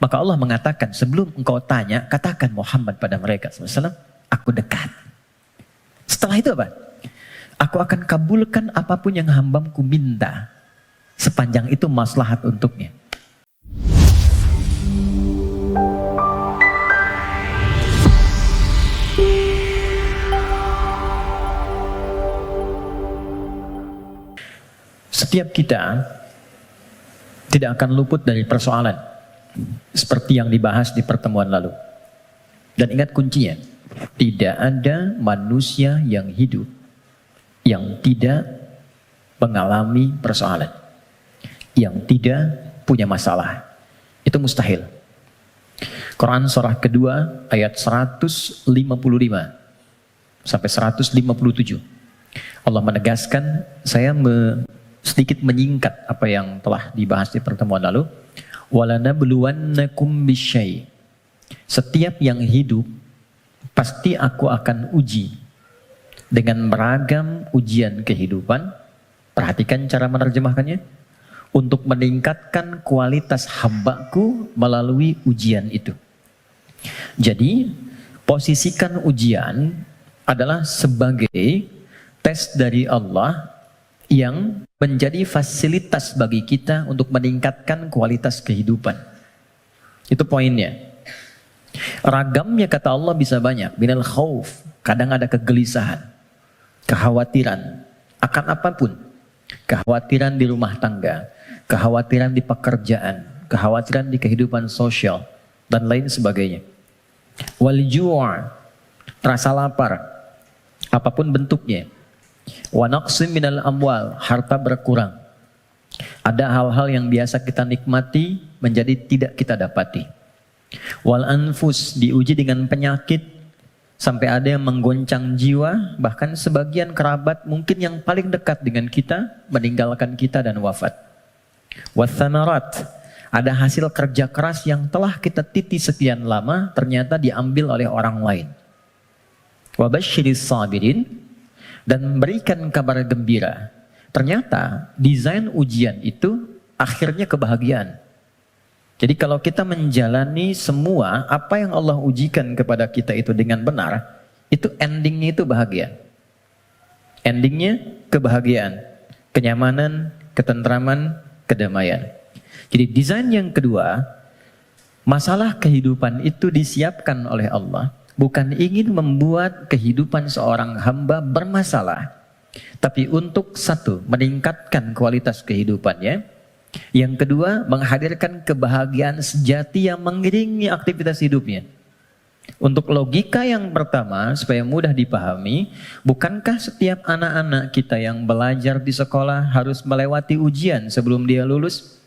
Maka Allah mengatakan, sebelum engkau tanya, katakan Muhammad pada mereka SAW, aku dekat. Setelah itu apa? Aku akan kabulkan apapun yang hambaku minta, sepanjang itu maslahat untuknya. Setiap kita tidak akan luput dari persoalan seperti yang dibahas di pertemuan lalu. Dan ingat kuncinya, tidak ada manusia yang hidup yang tidak mengalami persoalan, yang tidak punya masalah. Itu mustahil. Quran surah kedua ayat 155 sampai 157. Allah menegaskan, saya sedikit menyingkat apa yang telah dibahas di pertemuan lalu. Walanabluwannakum bisyai. Setiap yang hidup pasti aku akan uji dengan beragam ujian kehidupan. Perhatikan cara menerjemahkannya. Untuk meningkatkan kualitas hambaku melalui ujian itu. Jadi, posisikan ujian adalah sebagai tes dari Allah yang menjadi fasilitas bagi kita untuk meningkatkan kualitas kehidupan. Itu poinnya. Ragamnya kata Allah bisa banyak. Minal khauf, kadang ada kegelisahan, kekhawatiran akan apapun. Kekhawatiran di rumah tangga, kekhawatiran di pekerjaan, kekhawatiran di kehidupan sosial, dan lain sebagainya. Wal ju', rasa lapar, apapun bentuknya. Wa naqsim minal amwal, harta berkurang. Ada hal-hal yang biasa kita nikmati menjadi tidak kita dapati. Wal anfus, diuji dengan penyakit sampai ada yang menggoncang jiwa, bahkan sebagian kerabat mungkin yang paling dekat dengan kita meninggalkan kita dan wafat. Wathamarat, ada hasil kerja keras yang telah kita titi sekian lama ternyata diambil oleh orang lain. Wabasyiris sabirin, dan berikan kabar gembira. Ternyata desain ujian itu akhirnya kebahagiaan. Jadi kalau kita menjalani semua apa yang Allah ujikan kepada kita itu dengan benar, itu endingnya itu bahagia. Endingnya kebahagiaan, kenyamanan, ketentraman, kedamaian. Jadi desain yang kedua, masalah kehidupan itu disiapkan oleh Allah. Bukan ingin membuat kehidupan seorang hamba bermasalah, tapi untuk satu, meningkatkan kualitas kehidupannya. Yang kedua, menghadirkan kebahagiaan sejati yang mengiringi aktivitas hidupnya. Untuk logika yang pertama, supaya mudah dipahami, bukankah setiap anak-anak kita yang belajar di sekolah harus melewati ujian sebelum dia lulus?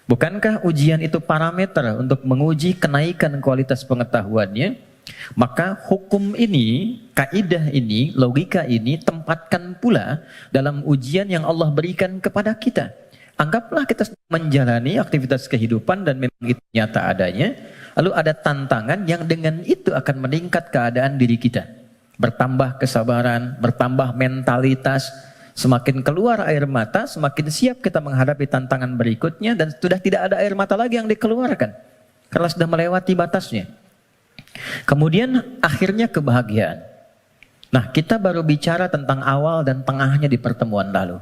Bukankah ujian itu parameter untuk menguji kenaikan kualitas pengetahuannya? Maka hukum ini, kaidah ini, logika ini tempatkan pula dalam ujian yang Allah berikan kepada kita. Anggaplah kita menjalani aktivitas kehidupan dan memang itu nyata adanya, lalu ada tantangan yang dengan itu akan meningkat keadaan diri kita. Bertambah kesabaran, bertambah mentalitas, semakin keluar air mata, semakin siap kita menghadapi tantangan berikutnya dan sudah tidak ada air mata lagi yang dikeluarkan karena sudah melewati batasnya. Kemudian akhirnya kebahagiaan. Nah, kita baru bicara tentang awal dan tengahnya di pertemuan lalu.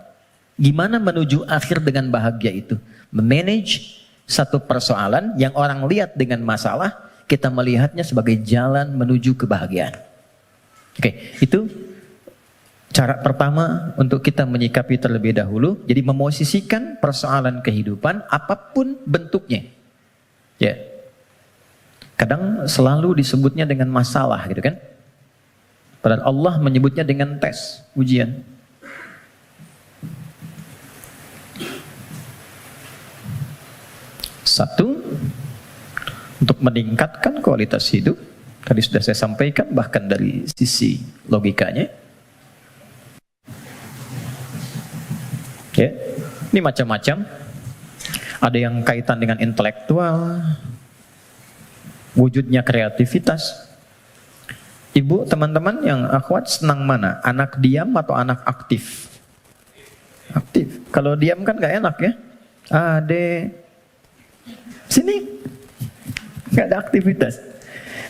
Gimana menuju akhir dengan bahagia itu? Memanage satu persoalan yang orang lihat dengan masalah, kita melihatnya sebagai jalan menuju kebahagiaan. Oke, itu cara pertama untuk kita menyikapi terlebih dahulu. Jadi memosisikan persoalan kehidupan apapun bentuknya. Ya. Kadang selalu disebutnya dengan masalah gitu kan. Padahal Allah menyebutnya dengan tes, ujian. Satu, untuk meningkatkan kualitas hidup. Tadi sudah saya sampaikan bahkan dari sisi logikanya. Ya, ini macam-macam. Ada yang kaitan dengan intelektual, wujudnya kreativitas. Ibu, teman-teman yang akhwat senang mana? Anak diam atau anak aktif? Aktif. Kalau diam kan gak enak ya. Ade, sini. Nggak ada aktivitas.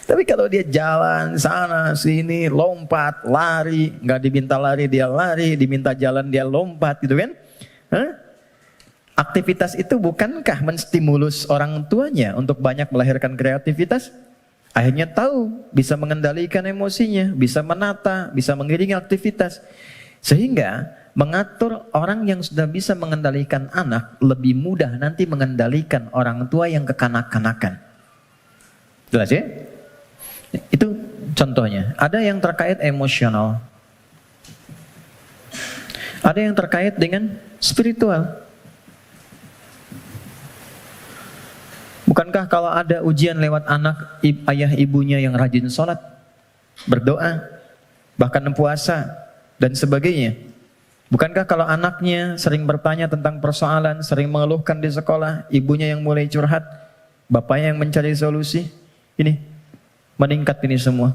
Tapi kalau dia jalan sana sini, lompat, lari, nggak diminta lari dia lari, diminta jalan dia lompat, gitu kan? Hah? Aktivitas itu bukankah menstimulus orang tuanya untuk banyak melahirkan kreativitas? Akhirnya tahu, bisa mengendalikan emosinya, bisa menata, bisa mengiringi aktivitas. Sehingga mengatur orang yang sudah bisa mengendalikan anak lebih mudah nanti mengendalikan orang tua yang kekanak-kanakan. Jelas ya? Itu contohnya. Ada yang terkait emosional. Ada yang terkait dengan spiritual. Bukankah kalau ada ujian lewat anak, ayah ibunya yang rajin sholat, berdoa, bahkan puasa, dan sebagainya. Bukankah kalau anaknya sering bertanya tentang persoalan, sering mengeluhkan di sekolah, ibunya yang mulai curhat, bapaknya yang mencari solusi, ini meningkat ini semua.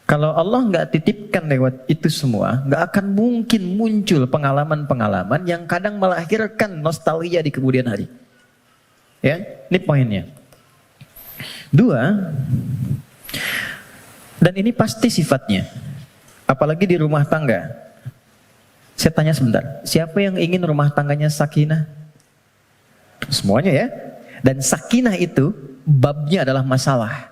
Kalau Allah nggak titipkan lewat itu semua, nggak akan mungkin muncul pengalaman-pengalaman yang kadang melahirkan nostalgia di kemudian hari. Ya, ini poinnya. 2, dan ini pasti sifatnya, apalagi di rumah tangga. Saya tanya sebentar, siapa yang ingin rumah tangganya sakinah? Semuanya ya. Dan sakinah itu babnya adalah masalah.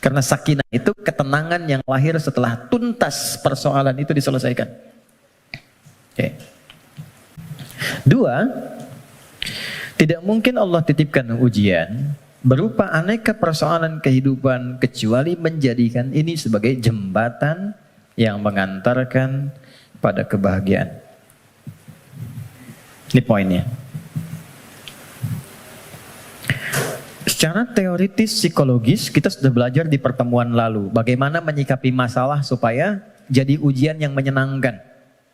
Karena sakinah itu ketenangan yang lahir setelah tuntas persoalan itu diselesaikan. Oke. 2, tidak mungkin Allah titipkan ujian berupa aneka persoalan kehidupan kecuali menjadikan ini sebagai jembatan yang mengantarkan pada kebahagiaan. Ini poinnya. Secara teoritis psikologis kita sudah belajar di pertemuan lalu bagaimana menyikapi masalah supaya jadi ujian yang menyenangkan.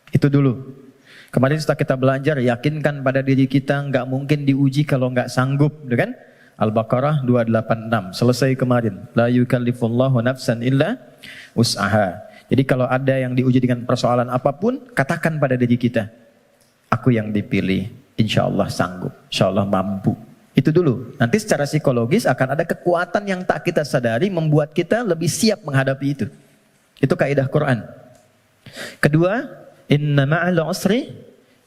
Itu dulu. Kemarin setelah kita belajar, yakinkan pada diri kita nggak mungkin diuji kalau nggak sanggup, kan? Al-Baqarah 286 selesai kemarin. La yukallifullahu nafsan illa wus'aha. Jadi kalau ada yang diuji dengan persoalan apapun, katakan pada diri kita, aku yang dipilih, insya Allah sanggup, insya Allah mampu. Itu dulu. Nanti secara psikologis akan ada kekuatan yang tak kita sadari membuat kita lebih siap menghadapi itu. Itu kaidah Quran. Kedua, inna ma'al usri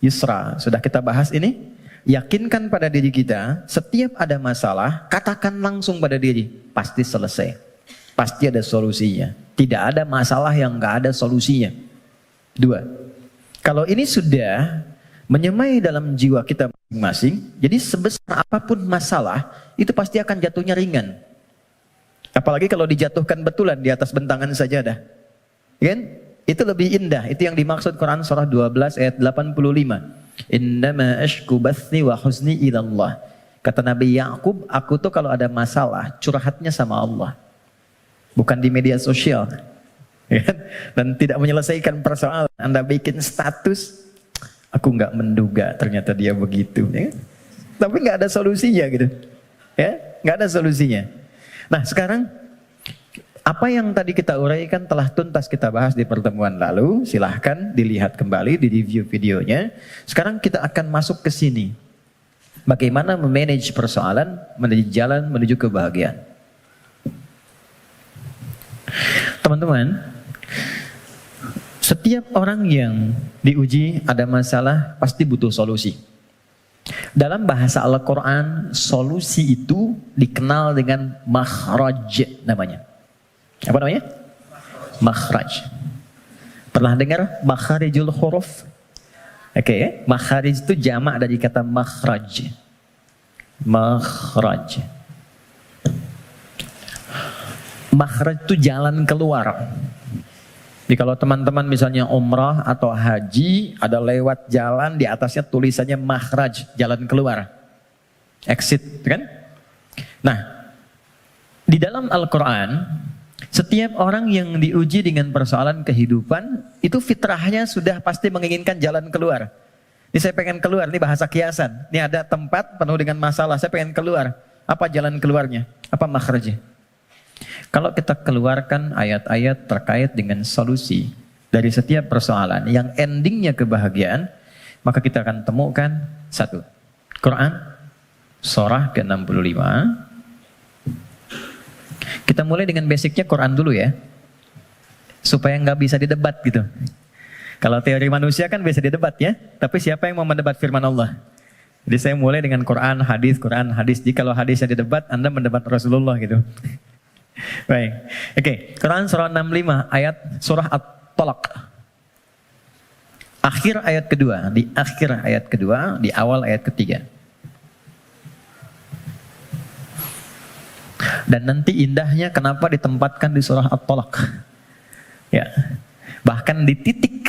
yusra. Sudah kita bahas ini. Yakinkan pada diri kita, setiap ada masalah, katakan langsung pada diri, pasti selesai. Pasti ada solusinya. Tidak ada masalah yang nggak ada solusinya. 2, kalau ini sudah menyemai dalam jiwa kita masing-masing, jadi sebesar apapun masalah, itu pasti akan jatuhnya ringan. Apalagi kalau dijatuhkan betulan di atas bentangan sajadah. Kan? Itu lebih indah. Itu yang dimaksud Quran surah 12 ayat 85. Innama ashku bathi wa huzni ilallah. Kata Nabi Yakub, aku tuh kalau ada masalah, curhatnya sama Allah. Bukan di media sosial. Dan tidak menyelesaikan persoalan. Anda bikin status, aku nggak menduga ternyata dia begitu, ya. Tapi nggak ada solusinya gitu, ya, nggak ada solusinya. Nah sekarang apa yang tadi kita uraikan telah tuntas kita bahas di pertemuan lalu. Silahkan dilihat kembali di review videonya. Sekarang kita akan masuk ke sini. Bagaimana memanage persoalan menuju jalan menuju kebahagiaan. Teman-teman, setiap orang yang diuji ada masalah pasti butuh solusi. Dalam bahasa Al-Quran, solusi itu dikenal dengan makhraj namanya. Apa namanya? Makhraj. Pernah dengar makharijul huruf? Oke, makharij itu jamak dari kata makhraj. Makhraj. Makhraj itu jalan keluar. Jadi kalau teman-teman misalnya umrah atau haji, ada lewat jalan di atasnya tulisannya makhraj, jalan keluar. Exit, kan? Nah, di dalam Al-Quran, setiap orang yang diuji dengan persoalan kehidupan, itu fitrahnya sudah pasti menginginkan jalan keluar. Ini saya pengen keluar, ini bahasa kiasan. Ini ada tempat penuh dengan masalah, saya pengen keluar. Apa jalan keluarnya? Apa makhrajnya? Kalau kita keluarkan ayat-ayat terkait dengan solusi dari setiap persoalan yang endingnya kebahagiaan, maka kita akan temukan 1. Quran, surah ke-65, Kita mulai dengan basicnya Quran dulu ya, supaya nggak bisa didebat gitu. Kalau teori manusia kan bisa didebat ya, tapi siapa yang mau mendebat firman Allah? Jadi saya mulai dengan Quran, hadis. Jadi kalau hadisnya didebat, Anda mendebat Rasulullah gitu. Baik, oke. Quran surah 65 ayat surah At-Talaq. Akhir ayat kedua, di akhir ayat kedua, di awal ayat ketiga. Dan nanti indahnya kenapa ditempatkan di surah At-Talaq. Ya, bahkan di titik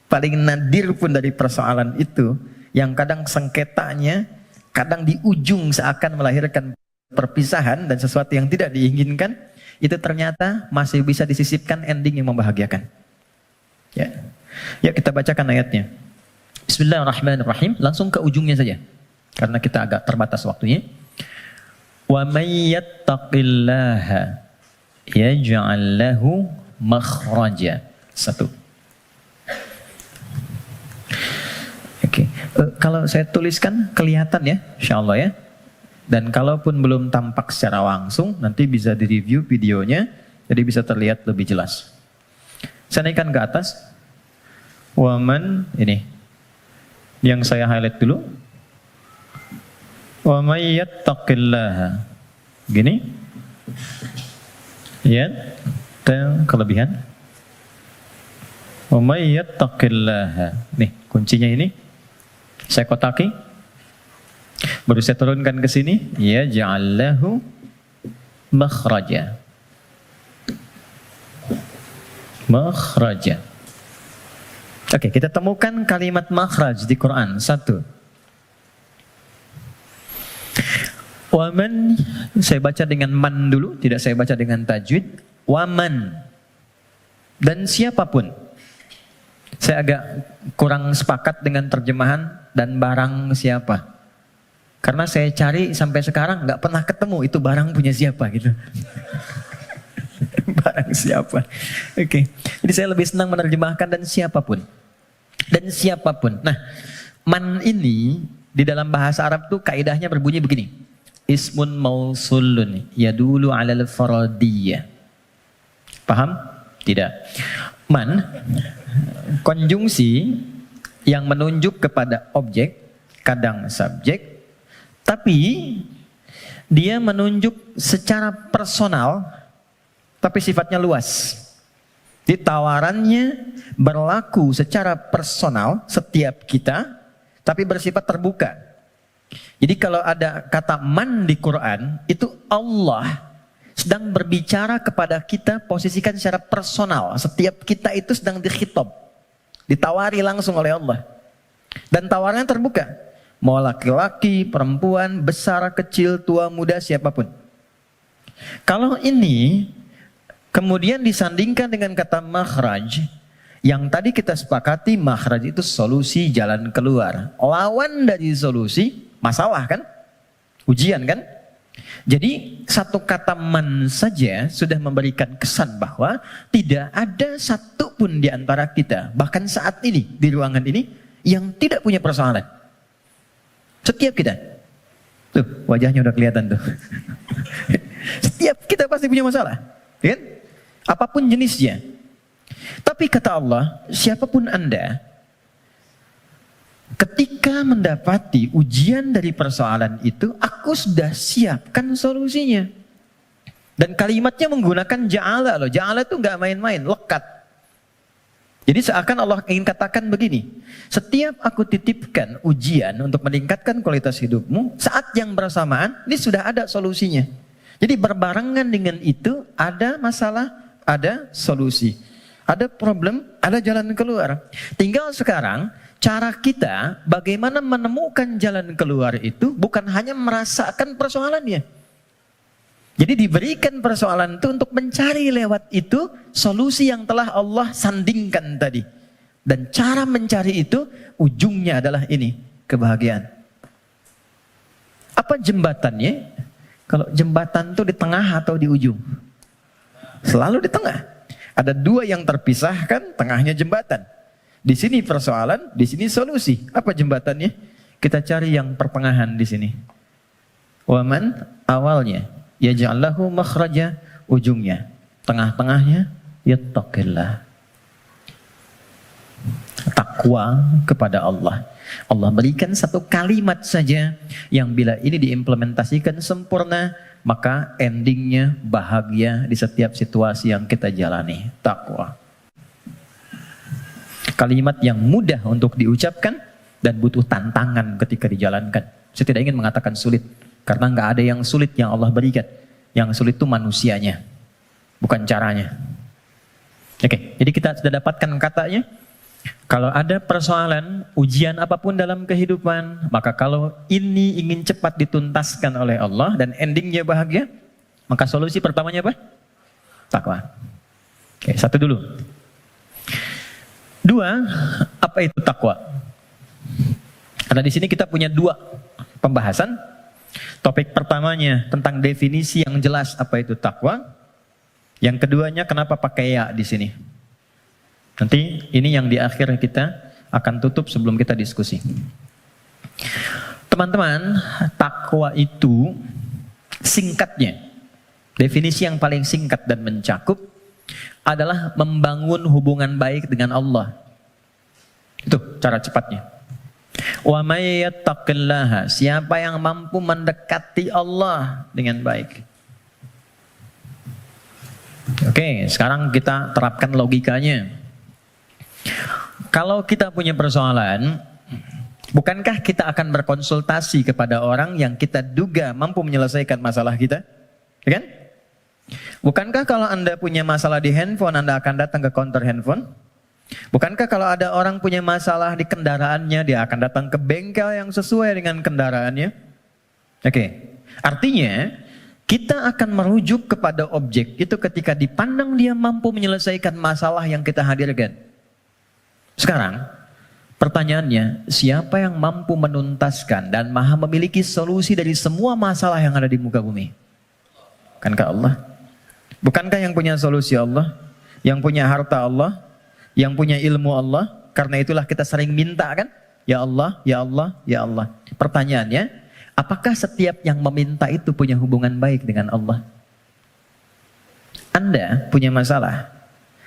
paling nadir pun dari persoalan itu, yang kadang sengketanya, kadang di ujung seakan melahirkan perpisahan dan sesuatu yang tidak diinginkan, itu ternyata masih bisa disisipkan ending yang membahagiakan. Ya, ya kita bacakan ayatnya. Bismillahirrahmanirrahim. Langsung ke ujungnya saja, karena kita agak terbatas waktunya. Wa may yattaqillaha yaj'al lahu makhraja. Satu. Oke. Kalau saya tuliskan kelihatan ya, insyaallah ya. Dan kalaupun belum tampak secara langsung, nanti bisa direview videonya, jadi bisa terlihat lebih jelas. Saya naikkan ke atas. Waman, ini yang saya highlight dulu. Wa may yattaqillaha. Gini. Ya. Kelebihan. Wa may yattaqillaha. Nih, kuncinya ini. Saya kotaki. Baru saya turunkan ke sini. Ya ja'allahu makhraja. Makhraja. Oke, kita temukan kalimat makhraj di Quran. Satu. Waman, saya baca dengan man dulu, tidak saya baca dengan tajwid. Waman, dan siapapun. Saya agak kurang sepakat dengan terjemahan dan barang siapa. Karena saya cari sampai sekarang nggak pernah ketemu itu barang punya siapa gitu. Barang siapa. Oke. Jadi saya lebih senang menerjemahkan dan siapapun. Dan siapapun. Nah, man ini di dalam bahasa Arab tuh kaidahnya berbunyi begini. Ismun mausulun yadulu alal faradiyah. Paham? Tidak. Man, konjungsi yang menunjuk kepada objek, kadang subjek, tapi dia menunjuk secara personal, tapi sifatnya luas. Di tawarannya berlaku secara personal setiap kita, tapi bersifat terbuka. Jadi kalau ada kata man di Quran, itu Allah sedang berbicara kepada kita, posisikan secara personal. Setiap kita itu sedang dikhitab, ditawari langsung oleh Allah. Dan tawarannya terbuka. Mau laki-laki, perempuan, besar, kecil, tua, muda, siapapun. Kalau ini kemudian disandingkan dengan kata makhraj, yang tadi kita sepakati makhraj itu solusi, jalan keluar. Lawan dari solusi, masalah kan? Ujian kan? Jadi satu kata man saja sudah memberikan kesan bahwa tidak ada satu pun di antara kita, bahkan saat ini di ruangan ini, yang tidak punya persoalan. Setiap kita. Tuh, wajahnya udah kelihatan tuh. Setiap kita pasti punya masalah. Kan? Apapun jenisnya. Tapi kata Allah, siapapun Anda, ketika mendapati ujian dari persoalan itu, aku sudah siapkan solusinya. Dan kalimatnya menggunakan ja'ala loh. Ja'ala itu nggak main-main, lekat. Jadi seakan Allah ingin katakan begini, setiap aku titipkan ujian untuk meningkatkan kualitas hidupmu, saat yang bersamaan, ini sudah ada solusinya. Jadi berbarengan dengan itu, ada masalah, ada solusi. Ada problem, ada jalan keluar. Tinggal sekarang, cara kita bagaimana menemukan jalan keluar itu bukan hanya merasakan persoalannya. Jadi diberikan persoalan itu untuk mencari lewat itu solusi yang telah Allah sandingkan tadi. Dan cara mencari itu ujungnya adalah ini, kebahagiaan. Apa jembatannya? Kalau jembatan itu di tengah atau di ujung? Selalu di tengah. Ada dua yang terpisahkan, tengahnya jembatan. Di sini persoalan, di sini solusi. Apa jembatannya? Kita cari yang pertengahan di sini. Waman awalnya yaj'allahu makhraja ujungnya. Tengah-tengahnya, yattaqillah. Takwa kepada Allah. Allah berikan satu kalimat saja yang bila ini diimplementasikan sempurna, maka endingnya bahagia di setiap situasi yang kita jalani. Takwa. Kalimat yang mudah untuk diucapkan dan butuh tantangan ketika dijalankan. Saya tidak ingin mengatakan sulit, karena nggak ada yang sulit yang Allah berikan. Yang sulit itu manusianya, bukan caranya. Oke, jadi kita sudah dapatkan katanya. Kalau ada persoalan, ujian apapun dalam kehidupan, maka kalau ini ingin cepat dituntaskan oleh Allah dan endingnya bahagia, maka solusi pertamanya apa? Takwa. Oke, satu dulu. Dua, apa itu takwa? Karena di sini kita punya dua pembahasan. Topik pertamanya tentang definisi yang jelas apa itu takwa. Yang keduanya kenapa pakai ya di sini. Nanti ini yang di akhir kita akan tutup sebelum kita diskusi. Teman-teman, takwa itu singkatnya, definisi yang paling singkat dan mencakup adalah membangun hubungan baik dengan Allah. Itu cara cepatnya. Wa may yattaqillaha, siapa yang mampu mendekati Allah dengan baik. Oke, sekarang kita terapkan logikanya. Kalau kita punya persoalan, bukankah kita akan berkonsultasi kepada orang yang kita duga mampu menyelesaikan masalah kita? Ya kan? Bukankah kalau Anda punya masalah di handphone, Anda akan datang ke counter handphone? Bukankah kalau ada orang punya masalah di kendaraannya, dia akan datang ke bengkel yang sesuai dengan kendaraannya? Oke, artinya kita akan merujuk kepada objek itu ketika dipandang dia mampu menyelesaikan masalah yang kita hadirkan. Sekarang, pertanyaannya, siapa yang mampu menuntaskan dan maha memiliki solusi dari semua masalah yang ada di muka bumi? Bukankah Allah? Bukankah yang punya solusi Allah? Yang punya harta Allah? Yang punya ilmu Allah? Karena itulah kita sering minta kan? Ya Allah, ya Allah, ya Allah. Pertanyaannya, apakah setiap yang meminta itu punya hubungan baik dengan Allah? Anda punya masalah.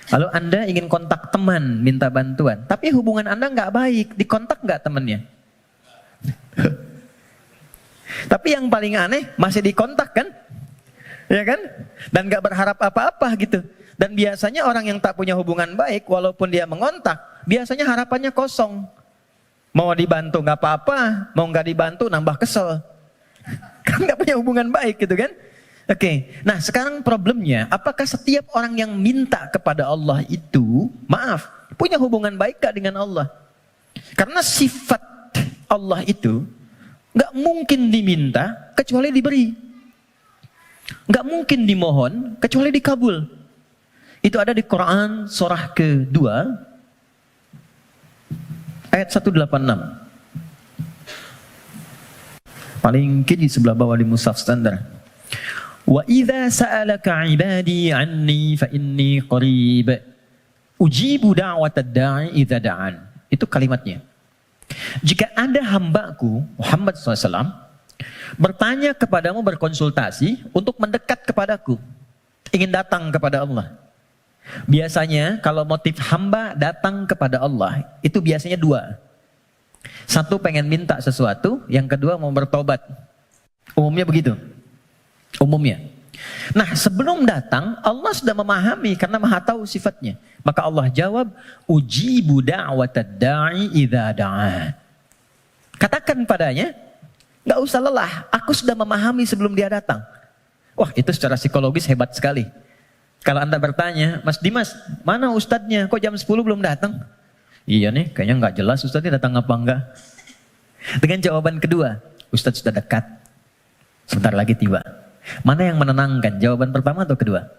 Lalu Anda ingin kontak teman, minta bantuan. Tapi hubungan Anda nggak baik, dikontak nggak temannya? Tapi yang paling aneh, masih dikontak kan? Ya kan? Dan nggak berharap apa-apa gitu. Dan biasanya orang yang tak punya hubungan baik, walaupun dia mengontak, biasanya harapannya kosong. Mau dibantu nggak apa-apa, mau nggak dibantu nambah kesel. Kan nggak punya hubungan baik gitu kan? Oke, nah sekarang problemnya, apakah setiap orang yang minta kepada Allah itu, maaf, punya hubungan baik gak dengan Allah? Karena sifat Allah itu gak mungkin diminta kecuali diberi. Gak mungkin dimohon kecuali dikabul. Itu ada di Quran surah kedua, ayat 186. Paling kiri sebelah bawah di mushaf standar. Wa idza sa'alaka 'ibadi 'anni fa inni qarib ujibu da'watad da'i idza da'an. Itu kalimatnya. Jika ada hambaku Muhammad SAW bertanya kepadamu, berkonsultasi untuk mendekat kepadaku, ingin datang kepada Allah. Biasanya kalau motif hamba datang kepada Allah itu biasanya dua. Satu pengen minta sesuatu, yang kedua mau bertobat. Umumnya begitu. Umumnya. Nah, sebelum datang Allah sudah memahami karena Maha tahu sifatnya. Maka Allah jawab, ujibu da'watad da'i idza da'an. Katakan padanya, enggak usah lelah, aku sudah memahami sebelum dia datang. Wah, itu secara psikologis hebat sekali. Kalau Anda bertanya, Mas Dimas, mana ustadznya? Kok jam 10 belum datang? Iya nih, kayaknya enggak jelas ustadznya datang apa enggak. Dengan jawaban kedua, ustadz sudah dekat, sebentar lagi tiba. Mana yang menenangkan? Jawaban pertama atau kedua?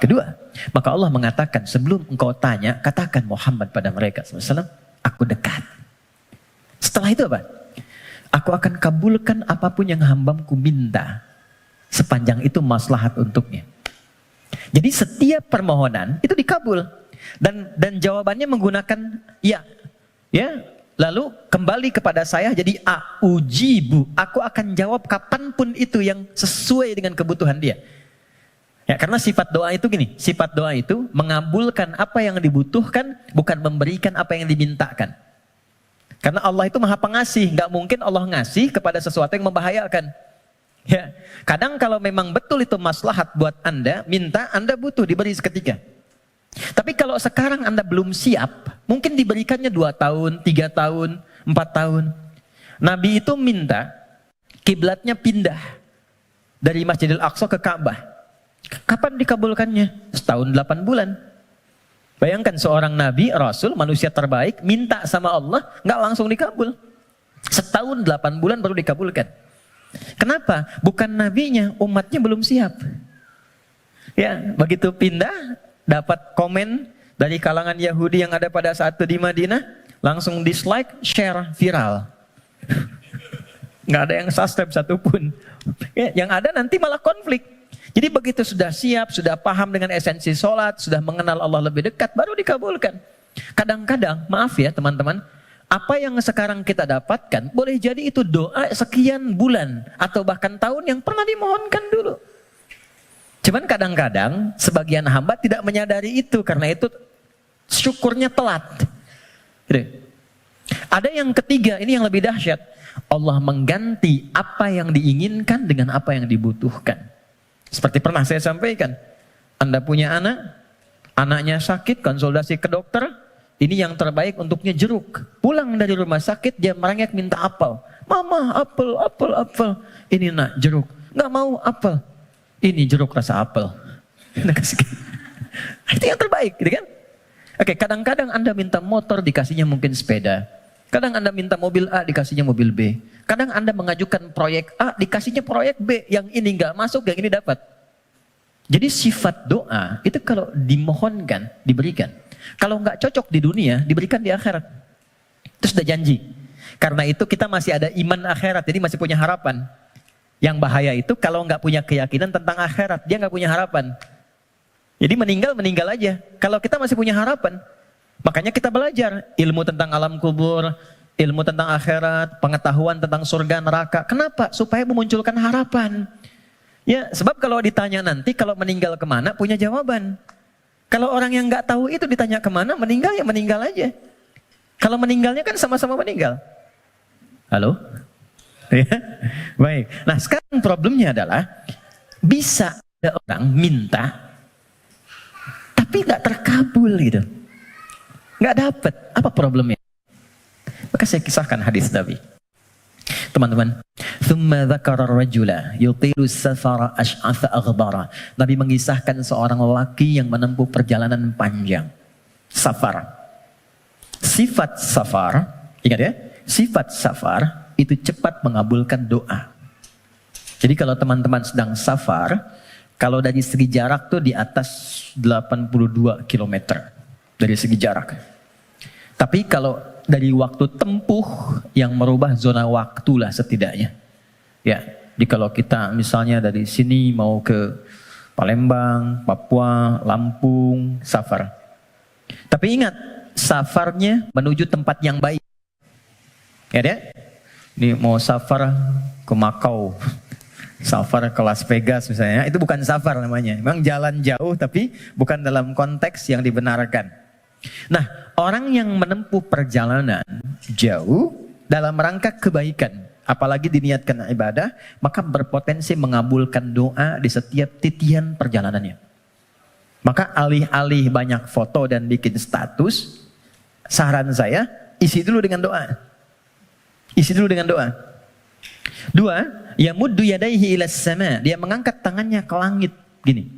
Kedua. Maka Allah mengatakan, sebelum engkau tanya, katakan Muhammad pada mereka SAW, aku dekat. Setelah itu apa? Aku akan kabulkan apapun yang hambaku minta, sepanjang itu maslahat untuknya. Jadi setiap permohonan itu dikabul. Dan jawabannya menggunakan ya. Lalu kembali kepada saya jadi ujibu. Aku akan jawab kapanpun itu yang sesuai dengan kebutuhan dia. Ya, karena sifat doa itu gini, sifat doa itu mengabulkan apa yang dibutuhkan, bukan memberikan apa yang dimintakan. Karena Allah itu maha pengasih, nggak mungkin Allah ngasih kepada sesuatu yang membahayakan. Ya, kadang kalau memang betul itu maslahat buat Anda, minta, Anda butuh diberi seketika. Tapi kalau sekarang Anda belum siap, mungkin diberikannya 2 tahun, 3 tahun, 4 tahun. Nabi itu minta kiblatnya pindah dari Masjidil Aqsa ke Ka'bah. Kapan dikabulkannya? Setahun 8 bulan. Bayangkan seorang nabi, rasul, manusia terbaik, minta sama Allah, nggak langsung dikabul. Setahun 8 bulan baru dikabulkan. Kenapa? Bukan nabinya, umatnya belum siap. Ya, begitu pindah, dapat komen dari kalangan Yahudi yang ada pada saat itu di Madinah, langsung dislike, share, viral. Nggak ada yang subscribe satupun. Ya, yang ada nanti malah konflik. Jadi begitu sudah siap, sudah paham dengan esensi sholat, sudah mengenal Allah lebih dekat, baru dikabulkan. Kadang-kadang, maaf ya teman-teman, apa yang sekarang kita dapatkan, boleh jadi itu doa sekian bulan, atau bahkan tahun yang pernah dimohonkan dulu. Cuman kadang-kadang, sebagian hamba tidak menyadari itu, karena itu syukurnya telat. Gitu. Ada yang ketiga, ini yang lebih dahsyat. Allah mengganti apa yang diinginkan dengan apa yang dibutuhkan. Seperti pernah saya sampaikan, Anda punya anak, anaknya sakit, konsultasi ke dokter, ini yang terbaik untuknya jeruk. Pulang dari rumah sakit, dia merengek minta apel. Mama, apel, apel, apel. Ini nak, jeruk. Nggak mau apel. Ini jeruk rasa apel. Itu yang terbaik, gitu kan? Oke, kadang-kadang Anda minta motor, dikasihnya mungkin sepeda. Kadang Anda minta mobil A, dikasihnya mobil B. Kadang Anda mengajukan proyek A, dikasihnya proyek B. Yang ini nggak masuk, yang ini dapat. Jadi sifat doa, itu kalau dimohonkan, diberikan. Kalau nggak cocok di dunia, diberikan di akhirat. Itu sudah janji. Karena itu kita masih ada iman akhirat, jadi masih punya harapan. Yang bahaya itu kalau nggak punya keyakinan tentang akhirat, dia nggak punya harapan. Jadi meninggal aja. Kalau kita masih punya harapan, makanya kita belajar ilmu tentang alam kubur, ilmu tentang akhirat, pengetahuan tentang surga neraka. Kenapa? Supaya memunculkan harapan. Ya, sebab kalau ditanya nanti, kalau meninggal kemana, punya jawaban. Kalau orang yang nggak tahu itu ditanya kemana, meninggal ya meninggal aja. Kalau meninggalnya kan sama-sama meninggal. Halo? Ya, baik. Nah sekarang problemnya adalah, bisa ada orang minta, tapi nggak terkabul gitu. Nggak dapat. Apa problemnya? Maka saya kisahkan hadis Nabi. Teman-teman, thumma dzakara ar-rajula yutilu safara ash'atha aghbara. Nabi mengisahkan seorang lelaki yang menempuh perjalanan panjang. Safar. Sifat safar, ingat ya, sifat safar itu cepat mengabulkan doa. Jadi kalau teman-teman sedang safar, kalau dari segi jarak tuh di atas 82 km dari segi jarak. Tapi kalau dari waktu tempuh yang merubah zona waktu lah setidaknya. Ya, jadi kalau kita misalnya dari sini mau ke Palembang, Papua, Lampung, safar. Tapi ingat, safarnya menuju tempat yang baik. Ya deh? Ini mau safar ke Makau, safar ke Las Vegas misalnya, itu bukan safar namanya. Memang jalan jauh tapi bukan dalam konteks yang dibenarkan. Nah, orang yang menempuh perjalanan jauh dalam rangka kebaikan, apalagi diniatkan ibadah, maka berpotensi mengabulkan doa di setiap titian perjalanannya. Maka alih-alih banyak foto dan bikin status, saran saya, isi dulu dengan doa. Isi dulu dengan doa. 2, yamuddu yadaihi ilas sama, dia mengangkat tangannya ke langit gini.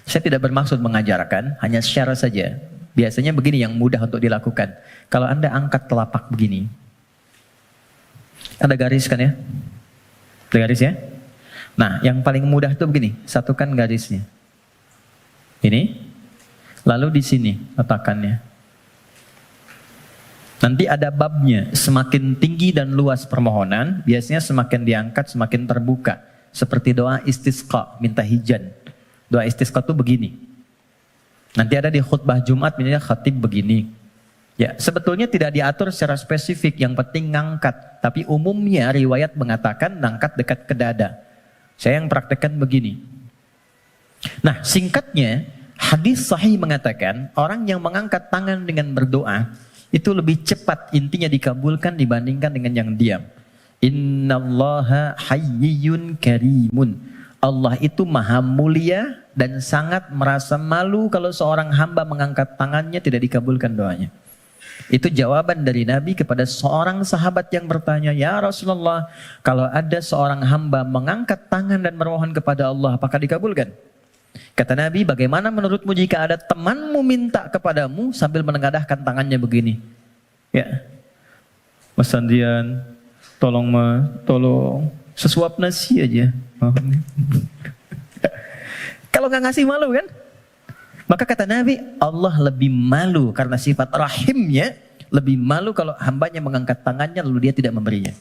Saya tidak bermaksud mengajarkan, hanya share saja. Biasanya begini yang mudah untuk dilakukan. Kalau Anda angkat telapak begini, ada garis kan ya? Ada garis ya? Nah, yang paling mudah itu begini, satukan garisnya. Ini, lalu di sini letakkannya. Nanti ada babnya, semakin tinggi dan luas permohonan, biasanya semakin diangkat, semakin terbuka. Seperti doa istisqa, minta hujan. Doa istisqa itu begini. Nanti ada di khutbah Jumat, misalnya khatib begini. Ya, sebetulnya tidak diatur secara spesifik, yang penting ngangkat. Tapi umumnya riwayat mengatakan ngangkat dekat ke dada. Saya yang praktekkan begini. Nah, singkatnya, hadis sahih mengatakan orang yang mengangkat tangan dengan berdoa itu lebih cepat intinya dikabulkan dibandingkan dengan yang diam. Innallaha hayyun karimun. Allah itu maha mulia dan sangat merasa malu kalau seorang hamba mengangkat tangannya tidak dikabulkan doanya. Itu jawaban dari Nabi kepada seorang sahabat yang bertanya, "Ya Rasulullah, kalau ada seorang hamba mengangkat tangan dan memohon kepada Allah, apakah dikabulkan?" Kata Nabi, "Bagaimana menurutmu jika ada temanmu minta kepadamu sambil menengadahkan tangannya begini? Ya, Mas Andrian, tolong sesuap nasi aja." Kalau nggak ngasih malu kan? Maka kata Nabi, Allah lebih malu karena sifat rahimnya, lebih malu kalau hambanya mengangkat tangannya lalu dia tidak memberinya.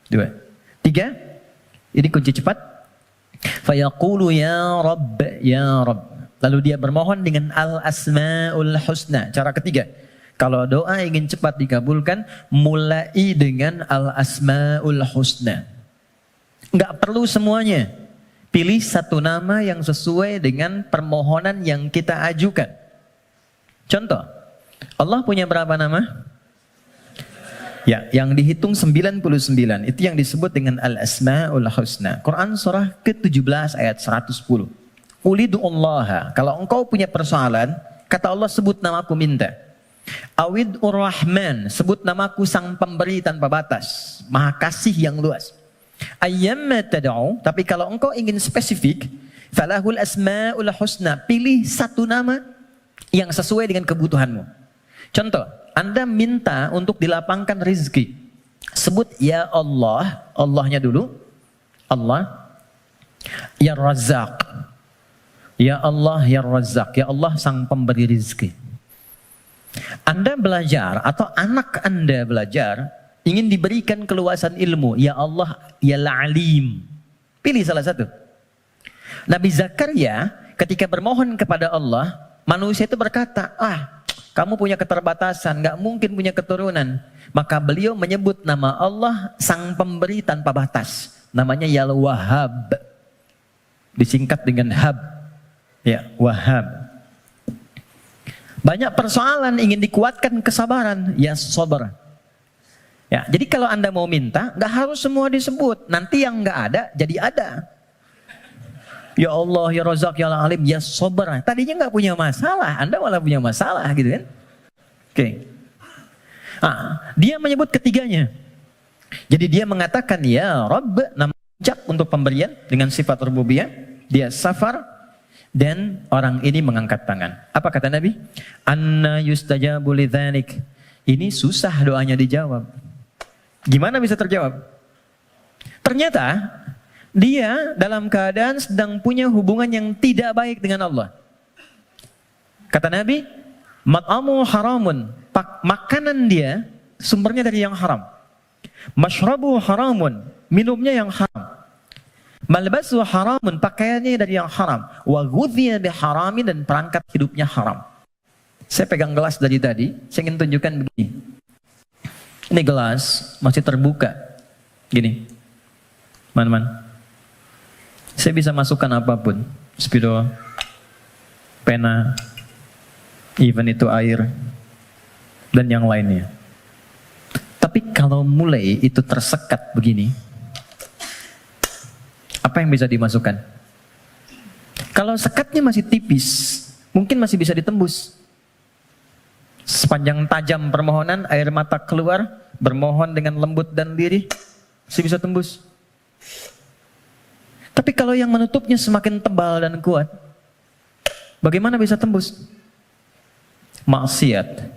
2. 3, ini kunci cepat. Fayaqulu ya Rabb, ya Rabb. Lalu dia bermohon dengan al-asma'ul husna. Cara ketiga, kalau doa ingin cepat dikabulkan, mulai dengan al-asma'ul husna. Enggak perlu semuanya. Pilih satu nama yang sesuai dengan permohonan yang kita ajukan. Contoh, Allah punya berapa nama? Ya, yang dihitung 99. Itu yang disebut dengan Al-Asma'ul Husna. Quran surah ke-17 ayat 110. Ulidu'ullaha. Kalau engkau punya persoalan, kata Allah sebut namaku minta. Awid'ur Rahman. Sebut namaku sang pemberi tanpa batas. Maha kasih yang luas. Ayyamma tad'u, tapi kalau engkau ingin spesifik, falahul asmaul husna, pilih satu nama yang sesuai dengan kebutuhanmu. Contoh, Anda minta untuk dilapangkan rezeki. Sebut ya Allah, Allahnya dulu. Allah. Ya Razzaq. Ya Allah, ya Razzaq. Ya Allah sang pemberi rezeki. Anda belajar atau anak Anda belajar ingin diberikan keluasan ilmu, ya Allah, ya Alim. Pilih salah satu. Nabi Zakaria ketika bermohon kepada Allah, manusia itu berkata, kamu punya keterbatasan, nggak mungkin punya keturunan. Maka beliau menyebut nama Allah sang pemberi tanpa batas. Namanya ya Wahhab. Disingkat dengan Hab. Ya, Wahhab. Banyak persoalan ingin dikuatkan kesabaran, ya Sabar. Ya, jadi kalau Anda mau minta, nggak harus semua disebut. Nanti yang nggak ada, jadi ada. Ya Allah, ya Razak, ya Alim, ya Sabar. Tadinya nggak punya masalah, Anda malah punya masalah, gitu kan? Oke. Dia menyebut ketiganya. Jadi dia mengatakan, ya Rabb, nama ucap untuk pemberian dengan sifat rububiyah. Dia Safar, dan orang ini mengangkat tangan. Apa kata Nabi? Anna yustajabu lidzalik. Ini susah doanya dijawab. Gimana bisa terjawab? Ternyata dia dalam keadaan sedang punya hubungan yang tidak baik dengan Allah. Kata Nabi, mat'amu haramun. Makanan dia sumbernya dari yang haram. Mashrabu haramun. Minumnya yang haram. Malbasu haramun. Pakaiannya dari yang haram. Wa ghudhiya biharamin, dan perangkat hidupnya haram. Saya pegang gelas dari tadi, saya ingin tunjukkan begini. Ini gelas masih terbuka. Gini. Man. Saya bisa masukkan apapun. Spidol, pena, even itu air, dan yang lainnya. Tapi kalau mulai itu tersekat begini, apa yang bisa dimasukkan? Kalau sekatnya masih tipis, mungkin masih bisa ditembus. Sepanjang tajam permohonan, air mata keluar, bermohon dengan lembut dan lirih, masih bisa tembus. Tapi kalau yang menutupnya semakin tebal dan kuat, bagaimana bisa tembus? Maksiat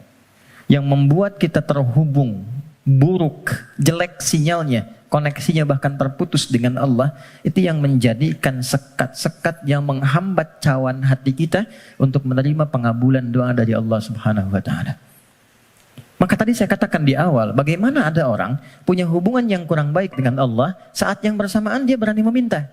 yang membuat kita terhubung, buruk, jelek sinyalnya, koneksinya bahkan terputus dengan Allah, itu yang menjadikan sekat-sekat yang menghambat cawan hati kita untuk menerima pengabulan doa dari Allah Subhanahu wa Ta'ala. Maka tadi saya katakan di awal, bagaimana ada orang punya hubungan yang kurang baik dengan Allah, saat yang bersamaan dia berani meminta.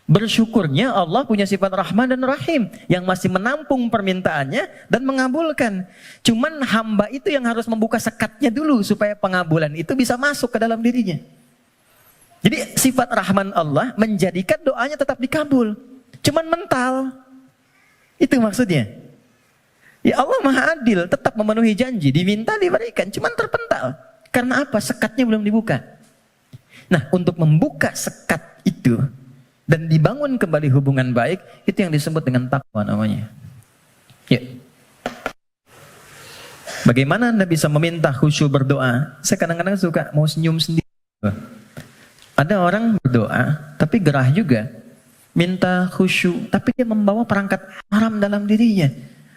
Bersyukurnya Allah punya sifat Rahman dan Rahim yang masih menampung permintaannya dan mengabulkan. Cuman hamba itu yang harus membuka sekatnya dulu supaya pengabulan itu bisa masuk ke dalam dirinya. Jadi sifat Rahman Allah menjadikan doanya tetap dikabul. Cuman mental. Itu maksudnya. Ya Allah Maha Adil, tetap memenuhi janji, diminta diberikan, cuman terpental. Karena apa? Sekatnya belum dibuka. Nah, untuk membuka sekat itu dan dibangun kembali hubungan baik, itu yang disebut dengan takwa namanya. Ya. Bagaimana Anda bisa meminta khusyuk berdoa? Saya kadang-kadang suka mau senyum sendiri. Ada orang berdoa, tapi gerah juga. Minta khusyuk, tapi dia membawa perangkat haram dalam dirinya.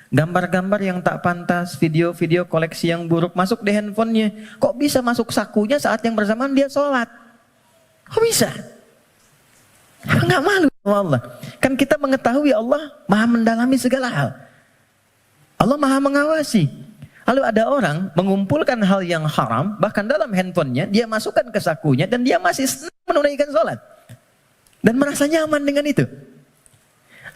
Gambar-gambar yang tak pantas, video-video koleksi yang buruk masuk di handphonenya. Kok bisa masuk sakunya saat yang bersamaan dia sholat? Kok bisa? Nggak malu sama Allah. Kan kita mengetahui Allah Maha mendalami segala hal. Allah Maha mengawasi. Lalu ada orang mengumpulkan hal yang haram, bahkan dalam handphonenya, dia masukkan ke sakunya, dan dia masih senang menunaikan sholat. Dan merasa nyaman dengan itu.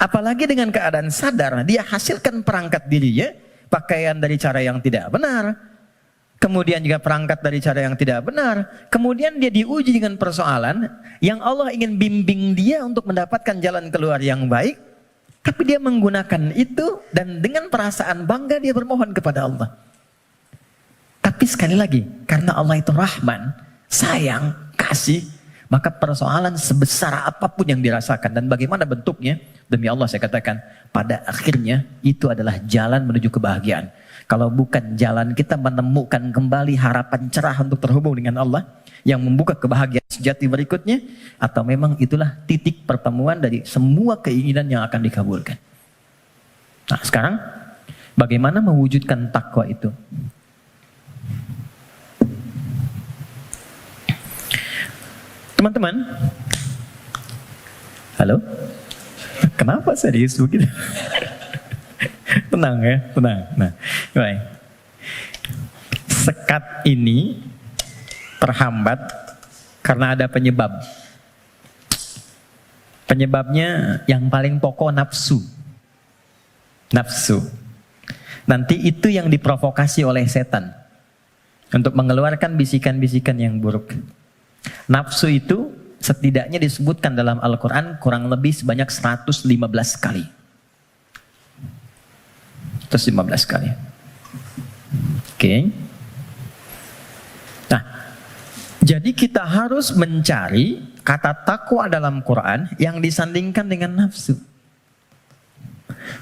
Apalagi dengan keadaan sadar, dia hasilkan perangkat dirinya, pakaian dari cara yang tidak benar, kemudian juga perangkat dari cara yang tidak benar, kemudian dia diuji dengan persoalan yang Allah ingin bimbing dia untuk mendapatkan jalan keluar yang baik, tapi dia menggunakan itu dan dengan perasaan bangga dia bermohon kepada Allah. Tapi sekali lagi, karena Allah itu Rahman, sayang, kasih, maka persoalan sebesar apapun yang dirasakan dan bagaimana bentuknya, demi Allah saya katakan, pada akhirnya itu adalah jalan menuju kebahagiaan. Kalau bukan jalan kita menemukan kembali harapan cerah untuk terhubung dengan Allah yang membuka kebahagiaan sejati berikutnya, atau memang itulah titik pertemuan dari semua keinginan yang akan dikabulkan. Nah sekarang, bagaimana mewujudkan takwa itu? Teman-teman, halo? Kenapa serius begitu? Tenang ya, tenang. Nah, baik. Sekat ini terhambat karena ada penyebab. Penyebabnya yang paling pokok nafsu. Nafsu. Nanti itu yang diprovokasi oleh setan untuk mengeluarkan bisikan-bisikan yang buruk. Nafsu itu setidaknya disebutkan dalam Al-Quran kurang lebih sebanyak 115 kali. 115 kali. Oke. Nah, jadi kita harus mencari kata takwa dalam Quran yang disandingkan dengan nafsu.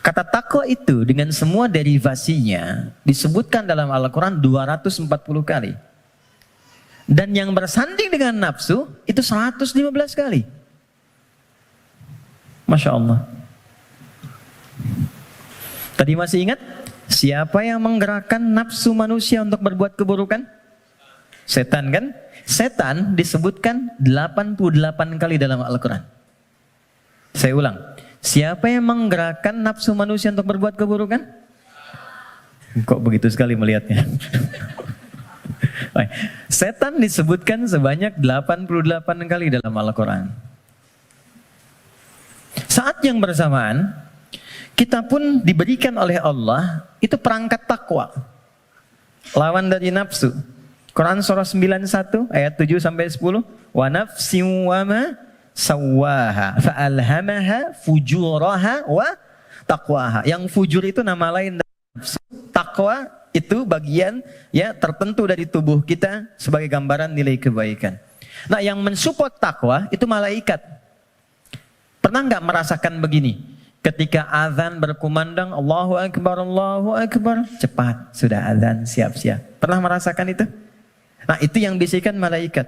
Kata takwa itu dengan semua derivasinya disebutkan dalam Al-Quran 240 kali. Dan yang bersanding dengan nafsu itu 115 kali. Masya Allah. Tadi masih ingat? Siapa yang menggerakkan nafsu manusia untuk berbuat keburukan? Setan kan? Setan disebutkan 88 kali dalam Al-Quran. Saya ulang. Siapa yang menggerakkan nafsu manusia untuk berbuat keburukan? Kok begitu sekali melihatnya? Setan disebutkan sebanyak 88 kali dalam Al-Quran. Saat yang bersamaan, kita pun diberikan oleh Allah itu perangkat takwa. Lawan dari nafsu. Quran surah 91 ayat 7 sampai 10. Wa nafsin wa ma sawwaha fa'alhamaha fujuraha wa taqwaha. Yang fujur itu nama lain dari nafsu. Takwa itu bagian ya tertentu dari tubuh kita sebagai gambaran nilai kebaikan. Nah, yang mensupport takwa itu malaikat. Pernah nggak merasakan begini? Ketika azan berkumandang Allahu Akbar, cepat sudah azan, siap-siap. Pernah merasakan itu? Nah, itu yang bisikan malaikat.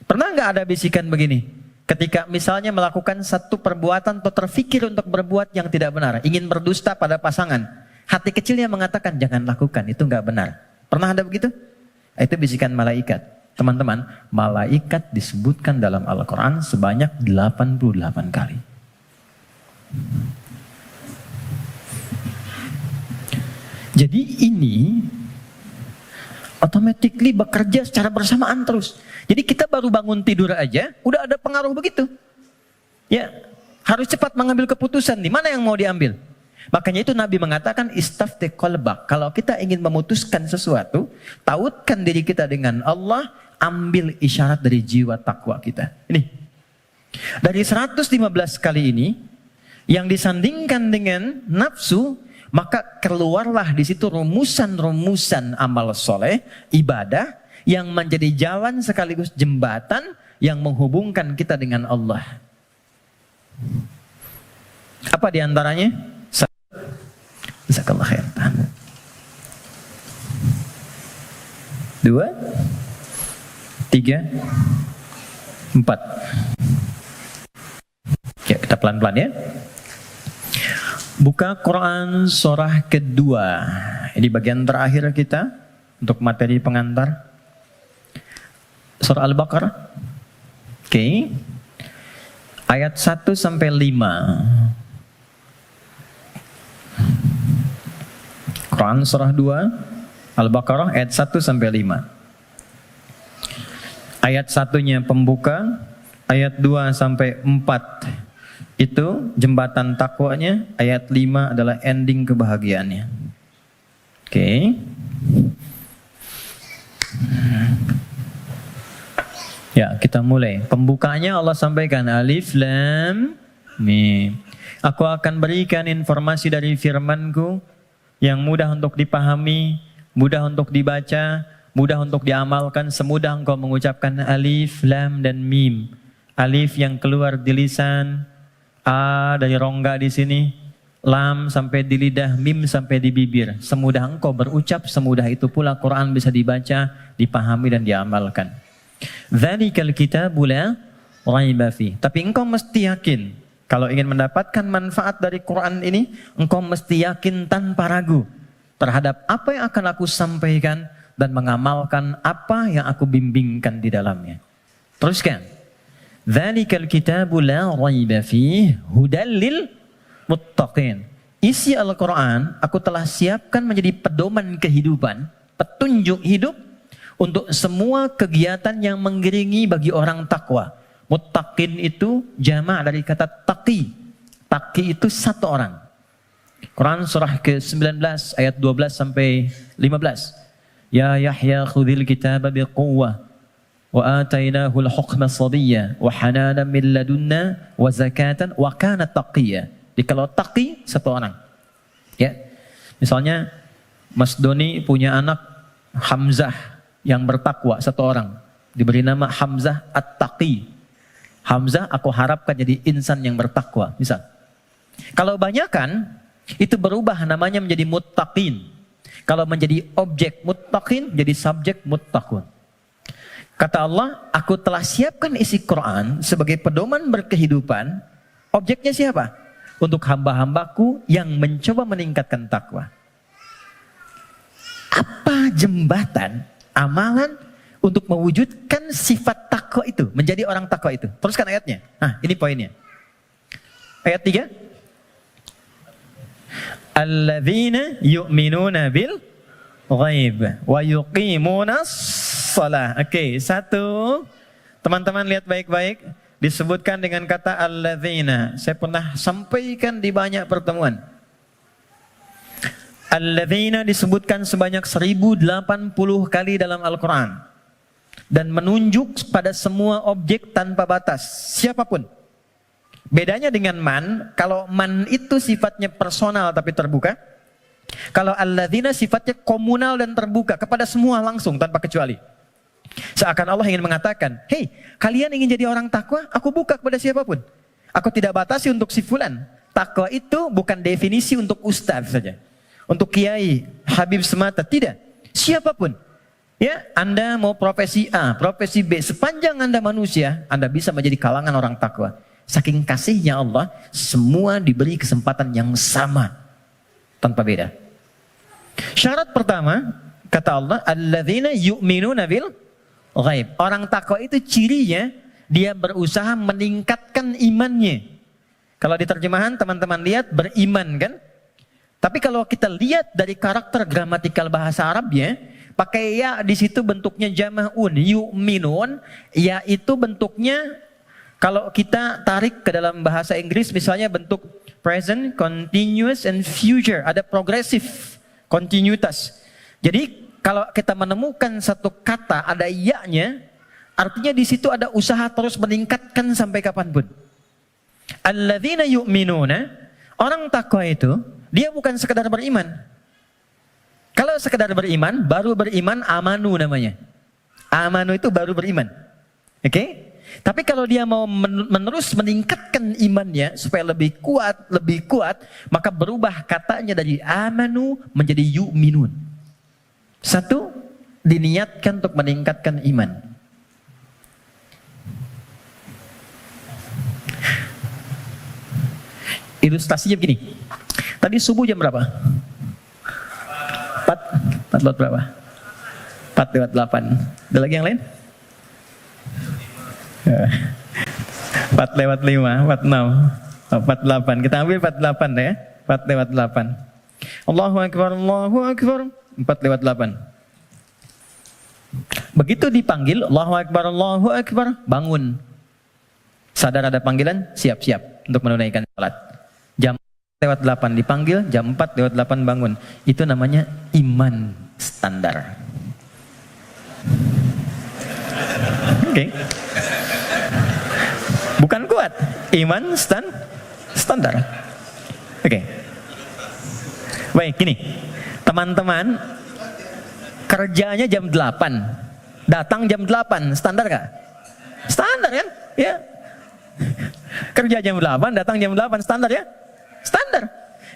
Pernah nggak ada bisikan begini? Ketika misalnya melakukan satu perbuatan atau terfikir untuk berbuat yang tidak benar, ingin berdusta pada pasangan. Hati kecilnya mengatakan, jangan lakukan, itu nggak benar. Pernah ada begitu? Itu bisikan malaikat. Teman-teman, malaikat disebutkan dalam Al-Quran sebanyak 88 kali. Jadi ini automatically bekerja secara bersamaan terus. Jadi kita baru bangun tidur aja, udah ada pengaruh begitu. Ya, harus cepat mengambil keputusan, di mana yang mau diambil. Makanya itu Nabi mengatakan istafti qalbak. Kalau kita ingin memutuskan sesuatu, tautkan diri kita dengan Allah, ambil isyarat dari jiwa takwa kita. Ini. Dari 115 kali ini, yang disandingkan dengan nafsu, maka keluarlah di situ rumusan-rumusan amal soleh, ibadah yang menjadi jalan sekaligus jembatan yang menghubungkan kita dengan Allah. Apa diantaranya? Jazakallah khair. 2, 3, 4. Ya, kita pelan-pelan ya. Buka Quran surah kedua. Ini bagian terakhir kita untuk materi pengantar. Surah Al-Baqarah. Oke. Ayat 1 sampai 5. Quran surah 2, Al-Baqarah ayat 1 sampai 5. Ayat 1-nya pembuka, ayat 2 sampai 4 itu jembatan takwanya, ayat 5 adalah ending kebahagiaannya. Oke. Ya, kita mulai. Pembukanya Allah sampaikan Alif Lam Mim. Aku akan berikan informasi dari firman-Ku yang mudah untuk dipahami, mudah untuk dibaca, mudah untuk diamalkan, semudah engkau mengucapkan Alif, Lam, dan Mim. Alif yang keluar di lisan, A dari rongga di sini, Lam sampai di lidah, Mim sampai di bibir. Semudah engkau berucap, semudah itu pula Quran bisa dibaca, dipahami, dan diamalkan. Dzalikal kitabu la raiba fi. Tapi engkau mesti yakin, kalau ingin mendapatkan manfaat dari Quran ini, engkau mesti yakin tanpa ragu terhadap apa yang akan aku sampaikan dan mengamalkan apa yang aku bimbingkan di dalamnya. Teruskan. Dzalikal kitabu la raiba fihi hudal lil muttaqin. Isi Al-Quran aku telah siapkan menjadi pedoman kehidupan, petunjuk hidup untuk semua kegiatan yang mengiringi bagi orang takwa. Muttaqin itu jama' dari kata taqi. Taqi itu satu orang. Quran surah ke-19 ayat 12 sampai 15. Ya Yahya khudhil kitaba biquwwah wa atainahu al-hukma sabiyya wa hananan min ladunna wa zakatan wa kana taqiyya. Jadi kalau taqi satu orang. Ya. Misalnya Mas Doni punya anak Hamzah yang bertakwa satu orang, diberi nama Hamzah At-Taqi. Hamzah aku harapkan jadi insan yang bertakwa, misal. Kalau banyakan itu berubah namanya menjadi muttaqin. Kalau menjadi objek muttaqin jadi subjek muttaqun. Kata Allah, aku telah siapkan isi Quran sebagai pedoman berkehidupan. Objeknya siapa? Untuk hamba-hambaku yang mencoba meningkatkan takwa. Apa jembatan amalan untuk mewujudkan sifat takwa itu, menjadi orang takwa itu? Teruskan ayatnya. Nah, ini poinnya. Ayat 3. Alladzina yu'minuna bil ghaib wa yuqimunas shalah. Oke, satu. Teman-teman lihat baik-baik, disebutkan dengan kata alladzina. Saya pernah sampaikan di banyak pertemuan. Alladzina disebutkan sebanyak 1080 kali dalam Al-Quran. Dan menunjuk pada semua objek tanpa batas. Siapapun. Bedanya dengan man, kalau man itu sifatnya personal tapi terbuka. Kalau alladzina sifatnya komunal dan terbuka kepada semua langsung tanpa kecuali. Seakan Allah ingin mengatakan, hei kalian ingin jadi orang takwa, aku buka kepada siapapun. Aku tidak batasi untuk si fulan. Takwa itu bukan definisi untuk ustaz saja. Untuk kiai, habib semata, tidak. Siapapun. Ya, Anda mau profesi A, profesi B, sepanjang Anda manusia, Anda bisa menjadi kalangan orang takwa. Saking kasihnya Allah, semua diberi kesempatan yang sama, tanpa beda. Syarat pertama, kata Allah, alladzina yu'minuna bil ghaib. Orang takwa itu cirinya, dia berusaha meningkatkan imannya. Kalau di terjemahan teman-teman lihat, beriman kan? Tapi kalau kita lihat dari karakter gramatikal bahasa Arabnya, pakai ya di situ bentuknya jama'un, yu'minun, ya itu bentuknya kalau kita tarik ke dalam bahasa Inggris misalnya bentuk present, continuous, and future, ada progresif, kontinuitas. Jadi kalau kita menemukan satu kata ada ya-nya, artinya di situ ada usaha terus meningkatkan sampai kapanpun. Alladzina yu'minuna, Orang takwa itu, dia bukan sekedar beriman. Kalau sekedar beriman, baru beriman amanu namanya. Amanu itu baru beriman. Oke? Tapi kalau dia mau menerus meningkatkan imannya supaya lebih kuat, maka berubah katanya dari amanu menjadi yu'minun. Satu, diniatkan untuk meningkatkan iman. Ilustrasinya begini. Tadi subuh jam berapa? 4 lewat berapa? 4 lewat 8. Ada lagi yang lain? 4 lewat 5, 46, 48. Kita ambil 48 ya. 4 lewat 8. Allahu Akbar, Allahu Akbar. 4 lewat 8. Begitu dipanggil, Allahu Akbar, Allahu Akbar, bangun. Sadar ada panggilan, siap-siap untuk menunaikan salat. Jam 4 lewat 8 dipanggil, jam 4 lewat 8 bangun. Itu namanya iman standar. Oke. Bukan kuat, iman standar. Oke. Baik, gini. Teman-teman, kerjanya jam 8. Datang jam 8, standar gak? Standar kan? Ya. Kerja jam 8, datang jam 8, standar ya? Standar.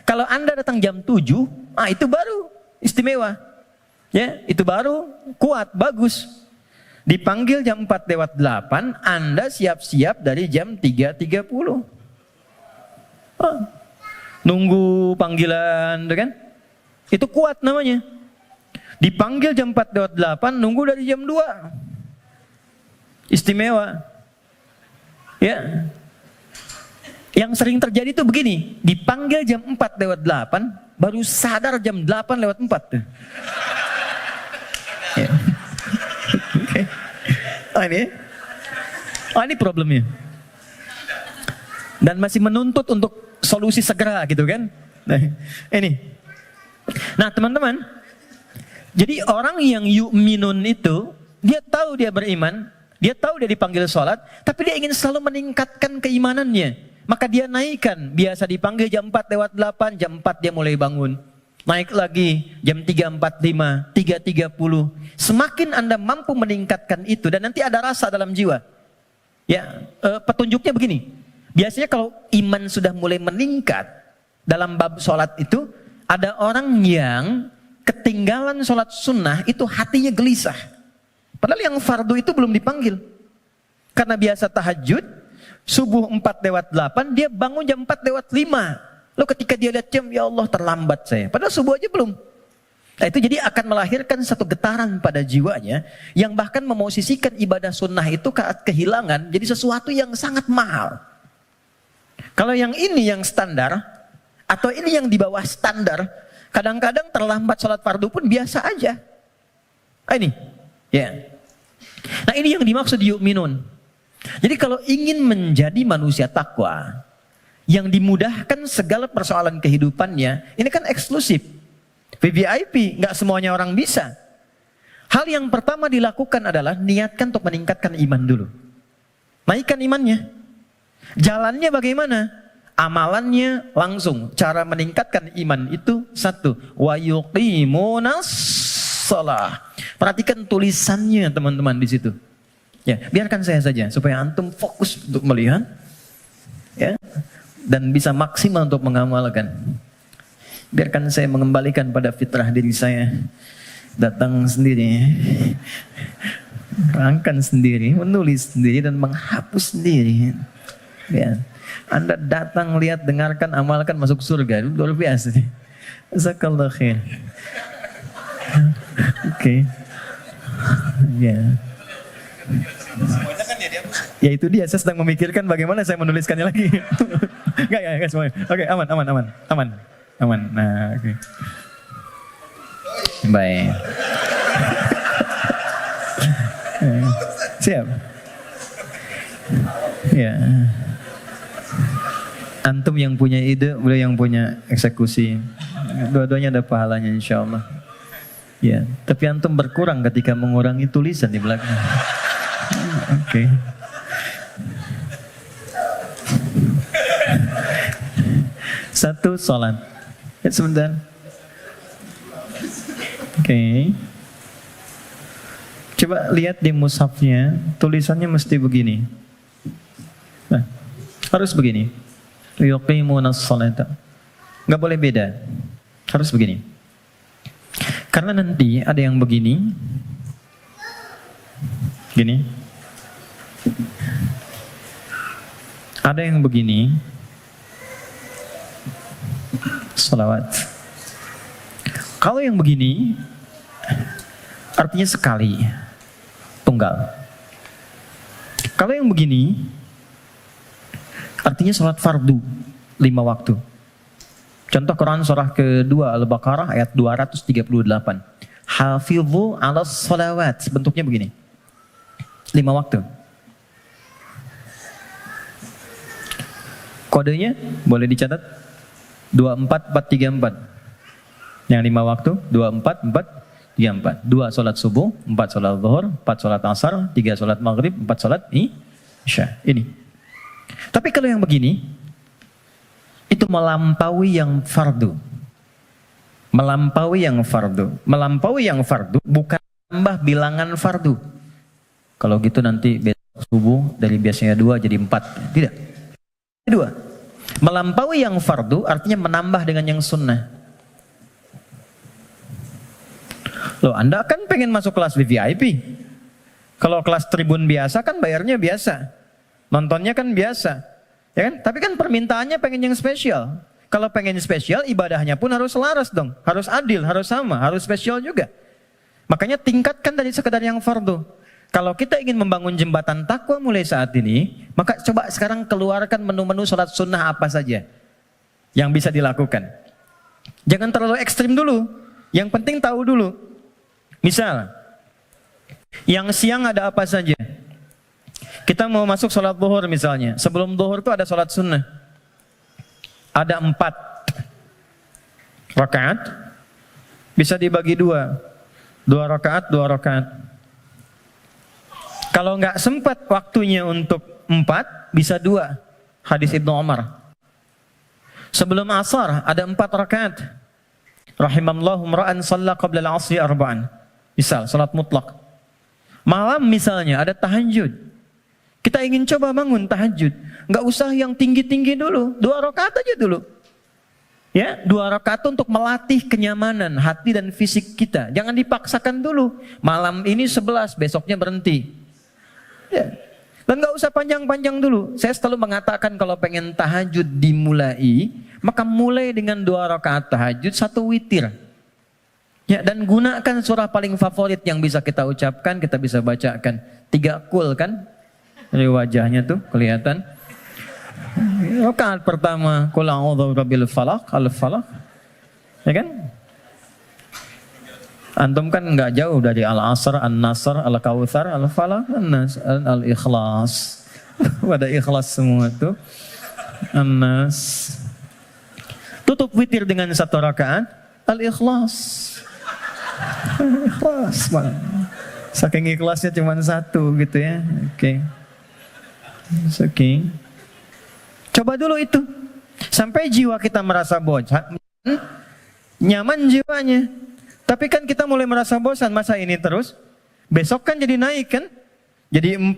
Kalau Anda datang jam 7, itu baru istimewa. Ya, itu baru kuat, bagus. Dipanggil jam 4 lewat 8, Anda siap-siap dari jam 3.30. Nunggu panggilan, kan? Itu kuat namanya. Dipanggil jam 4 lewat 8, nunggu dari jam 2. Istimewa. Ya. Yang sering terjadi itu begini, dipanggil jam 4 lewat 8, baru sadar jam 8 lewat 4. Ya. Okay. Ini problemnya. Dan masih menuntut untuk solusi segera gitu kan. Nah teman-teman, jadi orang yang yu'minun itu, dia tahu dia beriman, dia tahu dia dipanggil sholat, tapi dia ingin selalu meningkatkan keimanannya. Maka dia naikkan, biasa dipanggil jam 4 lewat 8, jam 4 dia mulai bangun. Naik lagi jam 3.45, 3.30. Semakin Anda mampu meningkatkan itu dan nanti ada rasa dalam jiwa. Ya, petunjuknya begini. Biasanya kalau iman sudah mulai meningkat dalam bab sholat itu, ada orang yang ketinggalan sholat sunnah itu hatinya gelisah. Padahal yang fardu itu belum dipanggil. Karena biasa tahajud, subuh 4 lewat 8, dia bangun jam 4 lewat 5. Lalu ketika dia lihat jam, ya Allah terlambat saya. Padahal subuh aja belum. Nah, itu jadi akan melahirkan satu getaran pada jiwanya yang bahkan memosisikan ibadah sunnah itu kehilangan jadi sesuatu yang sangat mahal. Kalau yang ini yang standar atau ini yang di bawah standar, kadang-kadang terlambat sholat fardu pun biasa aja. Ini, ya. Nah ini yang dimaksud yu'minun. Jadi kalau ingin menjadi manusia takwa yang dimudahkan segala persoalan kehidupannya, ini kan eksklusif, VVIP, nggak semuanya orang bisa. Hal yang pertama dilakukan adalah niatkan untuk meningkatkan iman dulu. Naikkan imannya. Jalannya bagaimana? Amalannya langsung. Cara meningkatkan iman itu satu, wa yuqimunas shalah. Perhatikan tulisannya teman-teman di situ. Ya, biarkan saya saja supaya antum fokus untuk melihat, ya, dan bisa maksimal untuk mengamalkan. Biarkan saya mengembalikan pada fitrah diri saya. Datang sendiri, rangkan sendiri, menulis sendiri dan menghapus sendiri. Ya. Anda datang, lihat, dengarkan, amalkan, masuk surga. Itu luar biasa. Jazakallah khair. Oke. Ya. Ya itu dia, saya sedang memikirkan bagaimana saya menuliskannya lagi. Enggak semuanya. Oke, aman. Nah, oke. Baik. Siap. Ya. Antum yang punya ide, beliau yang punya eksekusi. Dua-duanya ada pahalanya insyaallah. Ya, tapi antum berkurang ketika mengurangi tulisan di belakang. Oke. Satu sholat. Sebentar. Oke. Coba lihat di mushafnya, tulisannya mesti begini. Nah, harus begini. Yuqimunas sholata. Nggak boleh beda. Harus begini. Karena nanti ada yang begini. Gini. Ada yang begini. Salawat. Kalau yang begini artinya sekali, tunggal. Kalau yang begini artinya sholat fardu 5 waktu. Contoh Quran surah kedua Al-Baqarah ayat 238. Hafidhu 'alas shalawat. Bentuknya begini. 5 waktu. Kodenya boleh dicatat 24434. Yang 5 waktu 24434. 2 sholat subuh, 4 sholat zuhur, 4 sholat asar, 3 sholat maghrib, 4 sholat isya. Ini. Tapi kalau yang begini itu melampaui yang fardu. Melampaui yang fardu. Melampaui yang fardu bukan tambah bilangan fardu. Kalau gitu nanti besok subuh dari biasanya 2 jadi 4. Tidak. 2. Melampaui yang fardu artinya menambah dengan yang sunnah. Loh, Anda kan pengen masuk kelas VIP. Kalau kelas tribun biasa kan bayarnya biasa. Nontonnya kan biasa. Ya kan? Tapi kan permintaannya pengen yang spesial. Kalau pengen spesial, ibadahnya pun harus selaras dong. Harus adil, harus sama, harus spesial juga. Makanya tingkatkan dari sekedar yang fardu. Kalau kita ingin membangun jembatan takwa mulai saat ini, maka coba sekarang keluarkan menu-menu sholat sunnah apa saja yang bisa dilakukan. Jangan terlalu ekstrim dulu. Yang penting tahu dulu. Misal, yang siang ada apa saja? Kita mau masuk sholat zuhur misalnya. Sebelum zuhur itu ada sholat sunnah. Ada 4 rakaat. Bisa dibagi 2. 2 rakaat, 2 rakaat. Kalau nggak sempat waktunya untuk 4, bisa 2. Hadis Ibnu Umar. Sebelum asar ada 4 rakaat. Rahimallahu mra'an shalla qabla al-'asri arba'an. Misal, salat mutlak. Malam misalnya ada tahajud. Kita ingin coba bangun tahajud. Nggak usah yang tinggi-tinggi dulu. 2 rakaat aja dulu. Ya, 2 rakaat untuk melatih kenyamanan hati dan fisik kita. Jangan dipaksakan dulu. Malam ini 11, besoknya berhenti. Ya. Dan nggak usah panjang-panjang dulu. Saya selalu mengatakan kalau pengen tahajud dimulai, maka mulai dengan 2 rakaat tahajud, 1 witir. Ya, dan gunakan surah paling favorit yang bisa kita ucapkan, kita bisa bacakan. 3 kul kan? Dari wajahnya tuh kelihatan. Rakaat pertama, qul a'udzu birabbil falaq, al-falaq. Ya kan? Antum kan enggak jauh dari al-asr, an-nasr, al-kautsar, al-falaq, an-nas, al-ikhlas. Pada ikhlas semua tuh. An-nas. Tutup witir dengan 1 rakaat, al-ikhlas. Ikhlas, saking ikhlasnya cuma 1 gitu ya. Oke. Oke. Coba dulu itu. Sampai jiwa kita merasa bosan, nyaman jiwanya. Tapi kan kita mulai merasa bosan, masa ini terus? Besok kan jadi naik kan? Jadi 4,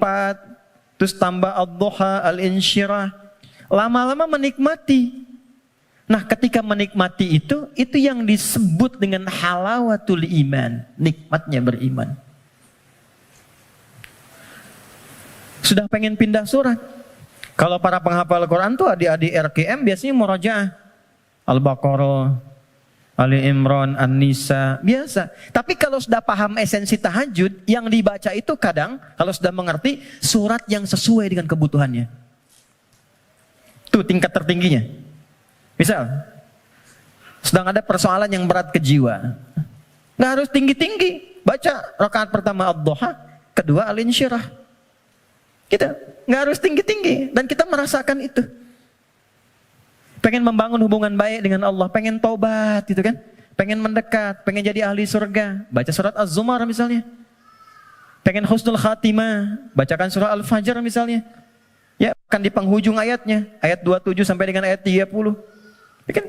terus tambah ad-duha, al-insyirah. Lama-lama menikmati. Nah, ketika menikmati itu yang disebut dengan halawatul iman, nikmatnya beriman. Sudah pengen pindah surat. Kalau para penghafal Quran tuh adik-adik RKM biasanya murajaah. Al-Baqarah, Ali Imran, An-Nisa, biasa. Tapi kalau sudah paham esensi tahajud, yang dibaca itu kadang kalau sudah mengerti surat yang sesuai dengan kebutuhannya. Itu tingkat tertingginya. Misal, sedang ada persoalan yang berat ke jiwa. Nggak harus tinggi-tinggi. Baca rakaat pertama ad-duha, kedua al-insyirah. Kita nggak harus tinggi-tinggi. Dan kita merasakan itu. Pengen membangun hubungan baik dengan Allah. Pengen taubat gitu kan. Pengen mendekat, pengen jadi ahli surga. Baca surat Az-Zumar misalnya. Pengen husnul khatimah. Bacakan surah Al-Fajr misalnya. Ya, akan di penghujung ayatnya. Ayat 27 sampai dengan ayat 30. Ya kan?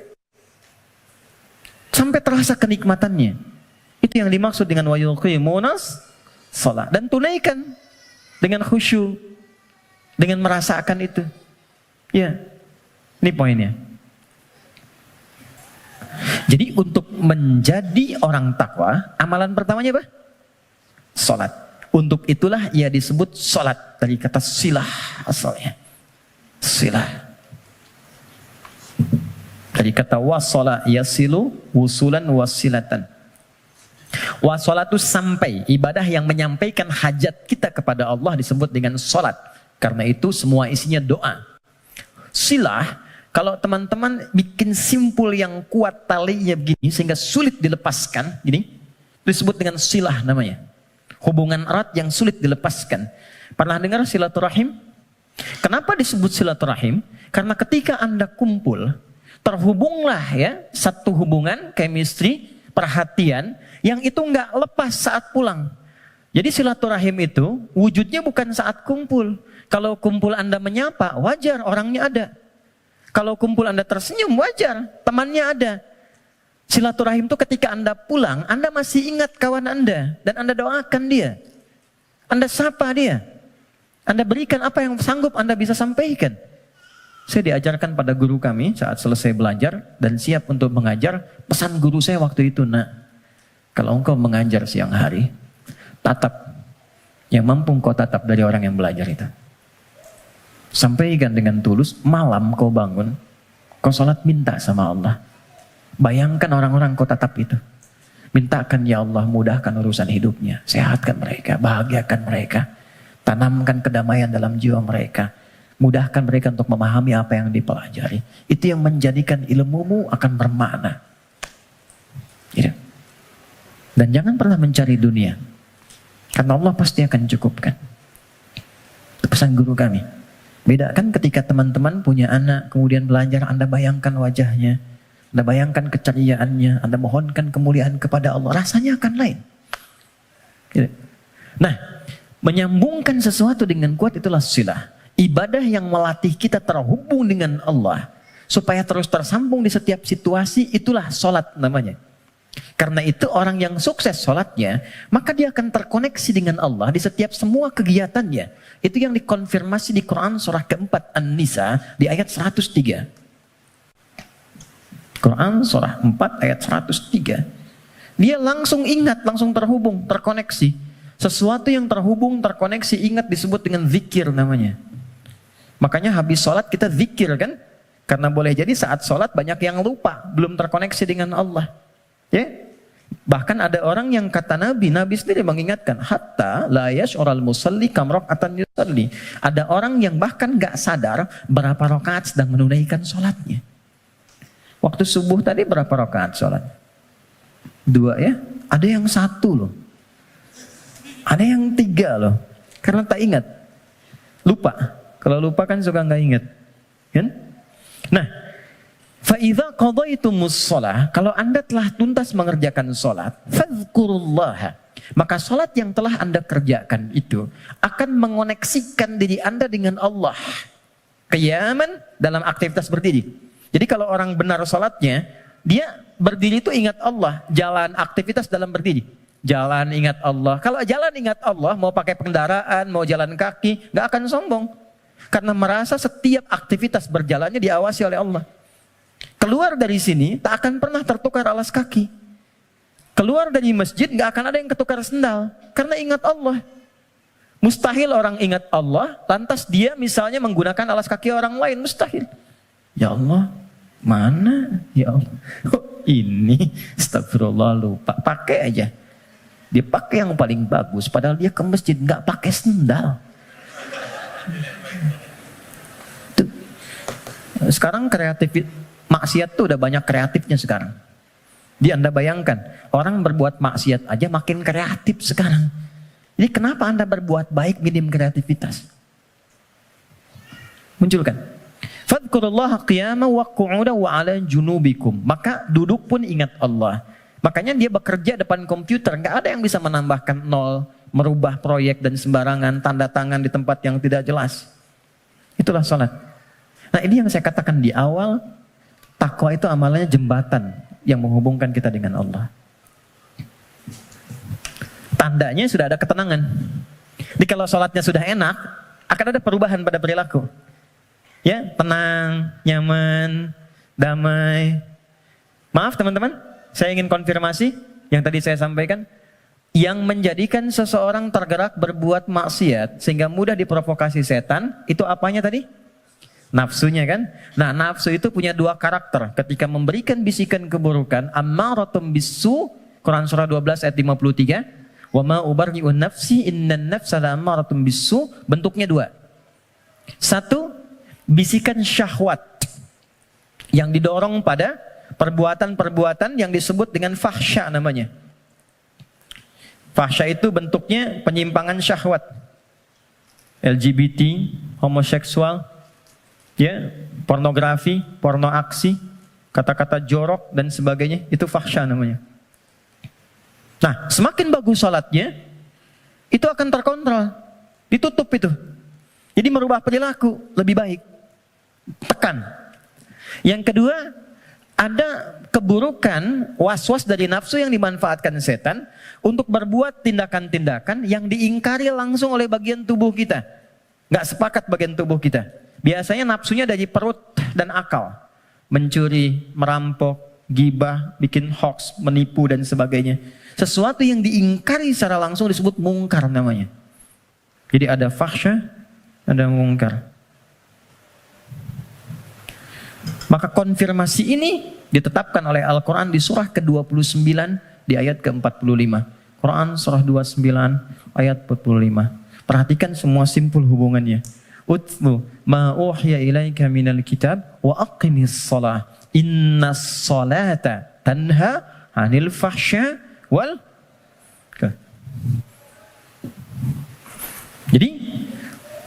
Sampai terasa kenikmatannya. Itu yang dimaksud dengan wa yuqimunas shalah. Dan tunaikan dengan khusyuk, dengan merasakan itu. Ya, ini poinnya. Jadi untuk menjadi orang takwa, amalan pertamanya apa? Salat. Untuk itulah ia disebut salat, dari kata silah asalnya. Silah. Dari kata wasala yasilu wusulan wasilatan. Wasolatu sampai, ibadah yang menyampaikan hajat kita kepada Allah disebut dengan salat. Karena itu semua isinya doa. Silah, kalau teman-teman bikin simpul yang kuat talinya begini sehingga sulit dilepaskan, gini, itu disebut dengan silah namanya. Hubungan erat yang sulit dilepaskan. Pernah dengar silaturahim? Kenapa disebut silaturahim? Karena ketika Anda kumpul, terhubunglah ya satu hubungan, chemistry, perhatian yang itu nggak lepas saat pulang. Jadi silaturahim itu wujudnya bukan saat kumpul. Kalau kumpul Anda menyapa, wajar orangnya ada. Kalau kumpul Anda tersenyum, wajar temannya ada. Silaturahim itu ketika Anda pulang, Anda masih ingat kawan Anda dan Anda doakan dia. Anda sapa dia. Anda berikan apa yang sanggup Anda bisa sampaikan. Saya diajarkan pada guru kami saat selesai belajar dan siap untuk mengajar. Pesan guru saya waktu itu, nak, kalau engkau mengajar siang hari, tatap yang mampu engkau tatap dari orang yang belajar itu. Sampaikan dengan tulus, malam kau bangun, kau sholat minta sama Allah. Bayangkan orang-orang kau tatap itu. Mintakan ya Allah mudahkan urusan hidupnya, sehatkan mereka, bahagiakan mereka, tanamkan kedamaian dalam jiwa mereka. Mudahkan mereka untuk memahami apa yang dipelajari. Itu yang menjadikan ilmumu akan bermakna. Gitu. Dan jangan pernah mencari dunia. Karena Allah pasti akan cukupkan. Itu pesan guru kami. Bedakan ketika teman-teman punya anak, kemudian belajar, Anda bayangkan wajahnya. Anda bayangkan keceriaannya. Anda mohonkan kemuliaan kepada Allah. Rasanya akan lain. Gitu. Nah, menyambungkan sesuatu dengan kuat itulah silah. Ibadah yang melatih kita terhubung dengan Allah supaya terus tersambung di setiap situasi, itulah sholat namanya. Karena itu orang yang sukses sholatnya, maka dia akan terkoneksi dengan Allah di setiap semua kegiatannya. Itu yang dikonfirmasi di Quran surah keempat An-Nisa di ayat 103. Quran surah 4 ayat 103. Dia langsung ingat, langsung terhubung, terkoneksi. Sesuatu yang terhubung, terkoneksi, ingat disebut dengan zikir namanya. Makanya habis sholat kita zikir kan? Karena boleh jadi saat sholat banyak yang lupa, belum terkoneksi dengan Allah. Ya? Bahkan ada orang yang kata Nabi sendiri mengingatkan, hatta la yash'ural musalli kam raka'atan yusalli. Ada orang yang bahkan gak sadar berapa rakaat sedang menunaikan sholatnya. Waktu subuh tadi berapa rakaat sholat? 2 ya? Ada yang 1 loh. Ada yang 3 loh. Karena tak ingat. Lupa. Kalau lupa kan suka nggak ingat, kan? Nah, faidza qadaytumus shalah, kalau Anda telah tuntas mengerjakan salat, fadzkurullah, maka salat yang telah Anda kerjakan itu akan mengoneksikan diri Anda dengan Allah. Qiyaman dalam aktivitas berdiri. Jadi kalau orang benar salatnya, dia berdiri itu ingat Allah, jalan aktivitas dalam berdiri. Jalan ingat Allah. Kalau jalan ingat Allah, mau pakai kendaraan, mau jalan kaki, nggak akan sombong. Karena merasa setiap aktivitas berjalannya diawasi oleh Allah. Keluar dari sini tak akan pernah tertukar alas kaki. Keluar dari masjid gak akan ada yang ketukar sendal. Karena ingat Allah. Mustahil orang ingat Allah, lantas dia misalnya menggunakan alas kaki orang lain. Mustahil. Ya Allah, mana? Ya Allah. Oh, ini, astagfirullah, lupa. Pakai aja. Dia pakai yang paling bagus, padahal dia ke masjid gak pakai sendal. Sekarang kreatif, maksiat tuh udah banyak kreatifnya sekarang. Anda bayangkan, orang berbuat maksiat aja makin kreatif sekarang. Jadi kenapa Anda berbuat baik minim kreativitas? Munculkan. Fadhkurullaha qiyaman wa qu'udan wa 'ala junubikum. Maka duduk pun ingat Allah. Makanya dia bekerja depan komputer, nggak ada yang bisa menambahkan nol, merubah proyek dan sembarangan, tanda tangan di tempat yang tidak jelas. Itulah salat. Nah, ini yang saya katakan di awal, Takwa itu amalannya jembatan yang menghubungkan kita dengan Allah. Tandanya sudah ada ketenangan. Jadi kalau sholatnya sudah enak, akan ada perubahan pada perilaku. Ya, tenang, nyaman, damai. Maaf teman-teman, saya ingin konfirmasi yang tadi saya sampaikan. Yang menjadikan seseorang tergerak berbuat maksiat sehingga mudah diprovokasi setan, itu apanya tadi? Nafsunya kan? Nah, nafsu itu punya dua karakter. Ketika memberikan bisikan keburukan, ammaratum bisu, Quran surah 12 ayat 53. Wa ma ubarri'un nafsi innan nafsa la'ammaratun bisu, bentuknya dua. Satu, bisikan syahwat yang didorong pada perbuatan-perbuatan yang disebut dengan fahsya namanya. Fahsya itu bentuknya penyimpangan syahwat. LGBT, homoseksual, ya, pornografi, porno aksi, kata-kata jorok dan sebagainya, itu fahsya namanya. Nah, semakin bagus sholatnya, itu akan terkontrol, ditutup itu. Jadi merubah perilaku lebih baik. Tekan. Yang kedua, ada keburukan, was-was dari nafsu yang dimanfaatkan setan untuk berbuat tindakan-tindakan yang diingkari langsung oleh bagian tubuh kita. Nggak sepakat bagian tubuh kita. Biasanya nafsunya dari perut dan akal. Mencuri, merampok, gibah, bikin hoax, menipu dan sebagainya. Sesuatu yang diingkari secara langsung disebut mungkar namanya. Jadi ada fahsya, ada mungkar. Maka konfirmasi ini ditetapkan oleh Al-Quran di surah ke-29 di ayat ke-45. Quran surah 29 ayat 45. Perhatikan semua simpul hubungannya. Utlu ma uhiya ilaika minal kitab wa aqimis shalah. Innas salata tanha 'anil fahsya wal. Jadi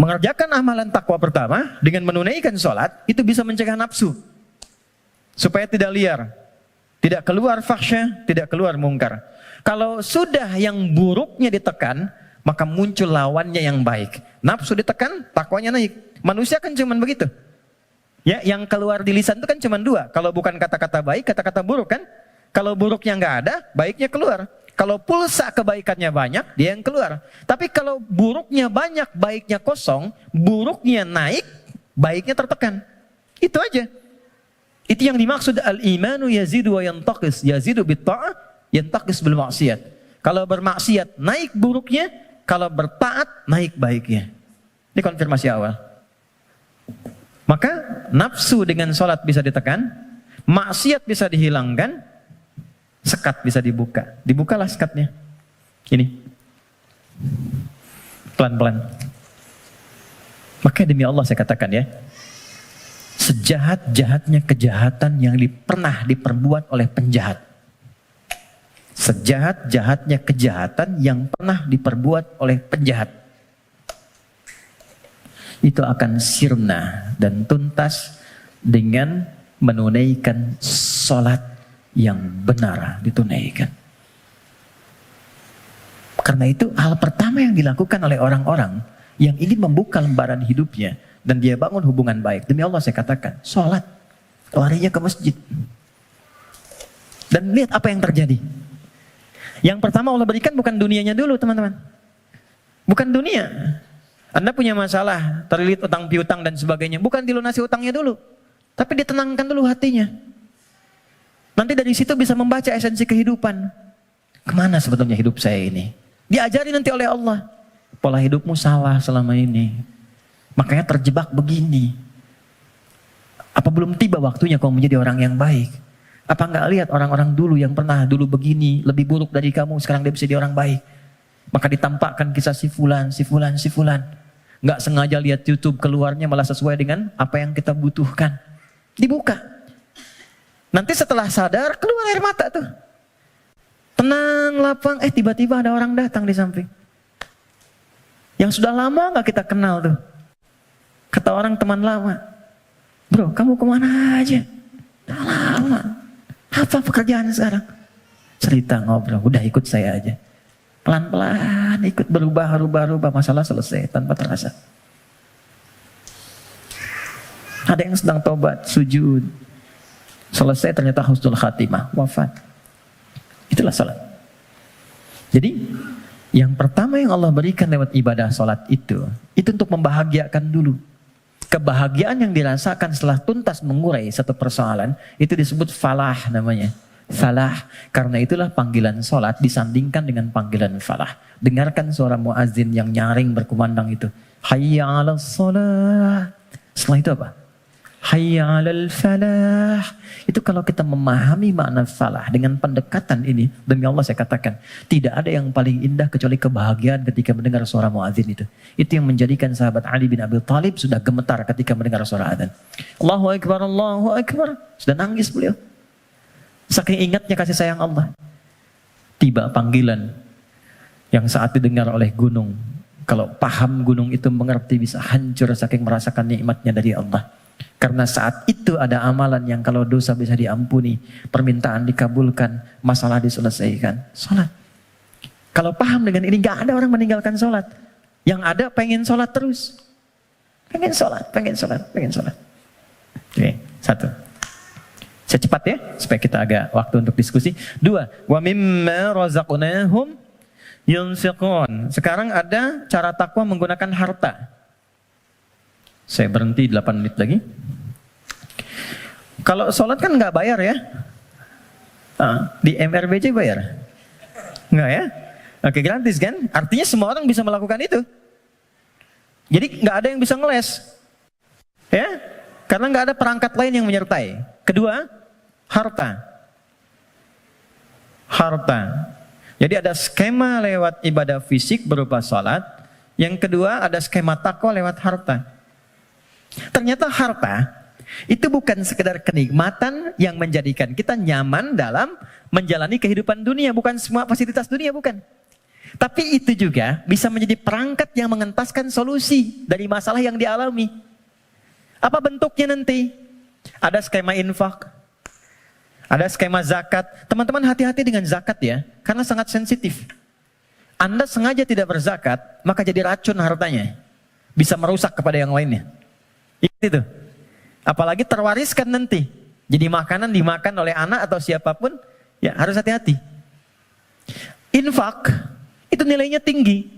mengerjakan amalan takwa pertama dengan menunaikan sholat itu bisa mencegah nafsu supaya tidak liar, tidak keluar fahsya, tidak keluar mungkar. Kalau sudah yang buruknya ditekan, maka muncul lawannya yang baik. Nafsu ditekan, takwanya naik. Manusia kan cuma begitu. Ya, yang keluar di lisan itu kan cuma dua. Kalau bukan kata-kata baik, kata-kata buruk kan. Kalau buruknya nggak ada, baiknya keluar. Kalau pulsa kebaikannya banyak, dia yang keluar. Tapi kalau buruknya banyak, baiknya kosong, buruknya naik, baiknya tertekan. Itu aja. Itu yang dimaksud al-imanu yazidu wa yantaqis. Yazidu bitta'ah, yantaqis bil maksiyat. Kalau bermaksiat, naik buruknya. Kalau bertaat, naik baiknya. Ini konfirmasi awal. Maka nafsu dengan sholat bisa ditekan, maksiat bisa dihilangkan, sekat bisa dibuka. Dibukalah sekatnya. Ini. Pelan-pelan. Maka demi Allah saya katakan ya, sejahat-jahatnya kejahatan yang pernah diperbuat oleh penjahat. Sejahat-jahatnya kejahatan yang pernah diperbuat oleh penjahat. Itu akan sirna dan tuntas dengan menunaikan sholat yang benar ditunaikan. Karena itu hal pertama yang dilakukan oleh orang-orang yang ingin membuka lembaran hidupnya dan dia bangun hubungan baik. Demi Allah saya katakan, sholat. Larinya ke masjid. Dan lihat apa yang terjadi. Yang pertama Allah berikan bukan dunianya dulu teman-teman. Bukan dunia. Anda punya masalah, terlilit utang piutang dan sebagainya. Bukan dilunasi utangnya dulu. Tapi ditenangkan dulu hatinya. Nanti dari situ bisa membaca esensi kehidupan. Kemana sebetulnya hidup saya ini? Diajari nanti oleh Allah. Pola hidupmu salah selama ini. Makanya terjebak begini. Apa belum tiba waktunya kau menjadi orang yang baik? Apa enggak lihat orang-orang dulu yang pernah dulu begini, lebih buruk dari kamu, sekarang dia bisa jadi orang baik. Maka ditampakkan kisah si fulan, si fulan, si fulan. Enggak sengaja lihat YouTube keluarnya malah sesuai dengan apa yang kita butuhkan. Dibuka. Nanti setelah sadar keluar air mata tuh. Tenang, lapang, tiba-tiba ada orang datang di samping. Yang sudah lama gak kita kenal tuh. Kata orang teman lama, bro kamu kemana aja? Udah lama. Apa pekerjaan sekarang? Cerita ngobrol, udah ikut saya aja. Pelan-pelan ikut berubah masalah selesai tanpa terasa. Ada yang sedang tobat, sujud. Selesai ternyata husnul khatimah, wafat. Itulah salat. Jadi yang pertama yang Allah berikan lewat ibadah salat itu untuk membahagiakan dulu. Kebahagiaan yang dirasakan setelah tuntas mengurai satu persoalan itu disebut falah namanya. Falah. Karena itulah panggilan salat disandingkan dengan panggilan falah. Dengarkan suara muazin yang nyaring berkumandang itu. Hayya 'alas shalah. Setelah itu apa? Hayya 'alal falah. Itu kalau kita memahami makna falah dengan pendekatan ini, demi Allah saya katakan, tidak ada yang paling indah kecuali kebahagiaan ketika mendengar suara muadzin itu. Itu yang menjadikan sahabat Ali bin Abi Thalib sudah gemetar ketika mendengar suara adzan. Allahu Akbar, Allahu Akbar. Sudah nangis beliau. Saking ingatnya kasih sayang Allah. Tiba panggilan yang saat didengar oleh gunung. Kalau paham gunung itu mengerti bisa hancur saking merasakan nikmatnya dari Allah. Karena saat itu ada amalan yang kalau dosa bisa diampuni, permintaan dikabulkan, masalah diselesaikan. Sholat. Kalau paham dengan ini, gak ada orang meninggalkan sholat. Yang ada pengen sholat terus. Pengen sholat, pengen sholat, pengen sholat. Oke, satu. Saya cepat ya, supaya kita agak waktu untuk diskusi. Dua, wa mimma razaqnahum yunfiqun. Sekarang ada cara takwa menggunakan harta. Saya berhenti 8 menit lagi. Kalau sholat kan nggak bayar ya. Di MRBJ bayar? Nggak ya? Oke, gratis kan? Artinya semua orang bisa melakukan itu. Jadi nggak ada yang bisa ngeles. Ya? Karena nggak ada perangkat lain yang menyertai. Kedua, harta. Harta. Jadi ada skema lewat ibadah fisik berupa sholat. Yang kedua ada skema takwa lewat harta. Ternyata harta itu bukan sekedar kenikmatan yang menjadikan kita nyaman dalam menjalani kehidupan dunia. Bukan semua fasilitas dunia, bukan. Tapi itu juga bisa menjadi perangkat yang mengentaskan solusi dari masalah yang dialami. Apa bentuknya nanti? Ada skema infak, ada skema zakat. Teman-teman hati-hati dengan zakat ya, karena sangat sensitif. Anda sengaja tidak berzakat, maka jadi racun hartanya. Bisa merusak kepada yang lainnya. Itu. Apalagi terwariskan nanti. Jadi makanan dimakan oleh anak atau siapapun, ya harus hati-hati. Infak, itu nilainya tinggi.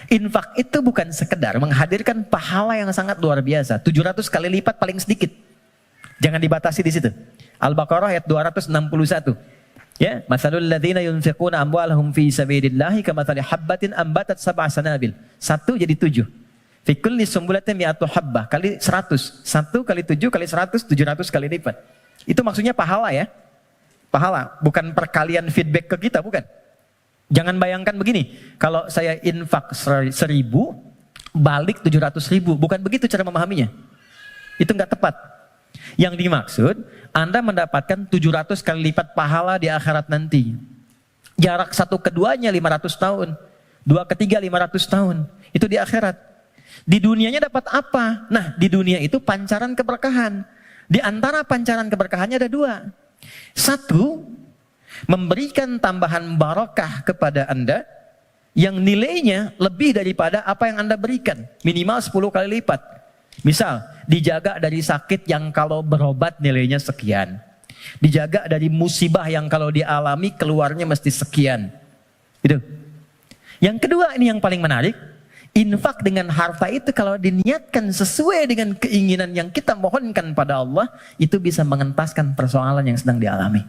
Infak itu bukan sekedar menghadirkan pahala yang sangat luar biasa. 700 kali lipat paling sedikit. Jangan dibatasi di situ. Al-Baqarah ayat 261. Ya, masalul ladzina yunfiquna amwalahum fi sabilillahi kamathali habbatin ambatat sab'a sanabil. 1 jadi 7. Fi kulli sumbulatin mi'atu habbah kali 100. 1 kali 7 kali 100, 700 kali lipat. Itu maksudnya pahala ya. Pahala, bukan perkalian feedback ke kita, bukan. Jangan bayangkan begini, kalau saya infak 1000, balik 700.000. Bukan begitu cara memahaminya. Itu enggak tepat. Yang dimaksud, Anda mendapatkan 700 kali lipat pahala di akhirat nanti. Jarak satu keduanya 500 tahun. 2 ketiga 500 tahun. Itu di akhirat. Di dunianya dapat apa? Nah, di dunia itu pancaran keberkahan. Di antara pancaran keberkahannya ada 2. 1, memberikan tambahan barakah kepada Anda yang nilainya lebih daripada apa yang Anda berikan. Minimal 10 kali lipat. Misal, dijaga dari sakit yang kalau berobat nilainya sekian. Dijaga dari musibah yang kalau dialami keluarnya mesti sekian. Itu. Yang kedua, ini yang paling menarik. Infak dengan harta itu kalau diniatkan sesuai dengan keinginan yang kita mohonkan pada Allah, itu bisa mengentaskan persoalan yang sedang dialami.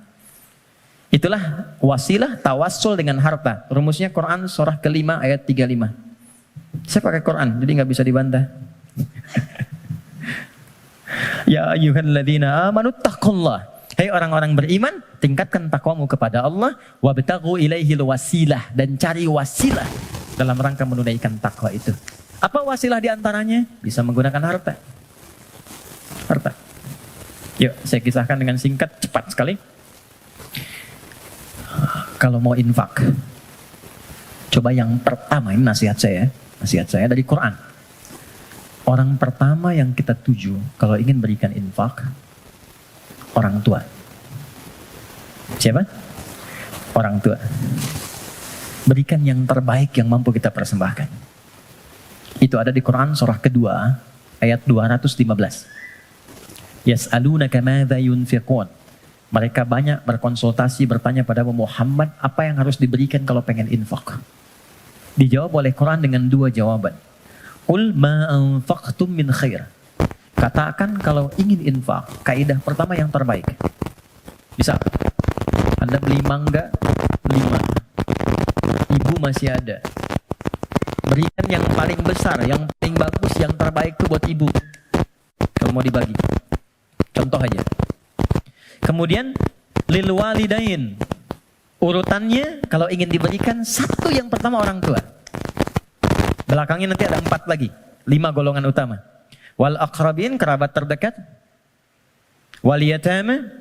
Itulah wasilah tawassul dengan harta. Rumusnya Quran surah ke-5 ayat 35. Saya pakai Quran, jadi nggak bisa dibantah. Ya ayyuhalladzina amanu taqullah. Hai orang-orang beriman, tingkatkan takwamu kepada Allah, wabtaghu ilaihil wasilah, dan cari wasilah dalam rangka menunaikan takwa itu. Apa wasilah diantaranya? Bisa menggunakan harta. Harta. Yuk, saya kisahkan dengan singkat, cepat sekali. Kalau mau infak, coba yang pertama, ini nasihat saya dari Quran. Orang pertama yang kita tuju kalau ingin berikan infak, orang tua. Siapa? Orang tua. Berikan yang terbaik yang mampu kita persembahkan. Itu ada di Quran surah kedua ayat 215. Yas'alunaka madza yunfiqun. Mereka banyak berkonsultasi, bertanya pada Muhammad, apa yang harus diberikan kalau pengen infak? Dijawab oleh Quran dengan dua jawaban. Qul ma anfaqtum min khair. Katakan kalau ingin infak, kaidah pertama yang terbaik. Bisa. Anda beli mangga, 5. Ibu masih ada. Berikan yang paling besar, yang paling bagus, yang terbaik itu buat ibu. Kalau mau dibagi. Contoh aja. Kemudian lil walidain. Urutannya kalau ingin diberikan, satu yang pertama orang tua. Belakangnya nanti ada 4 lagi. 5 golongan utama. Wal aqrabin, kerabat terdekat. Wal yatama,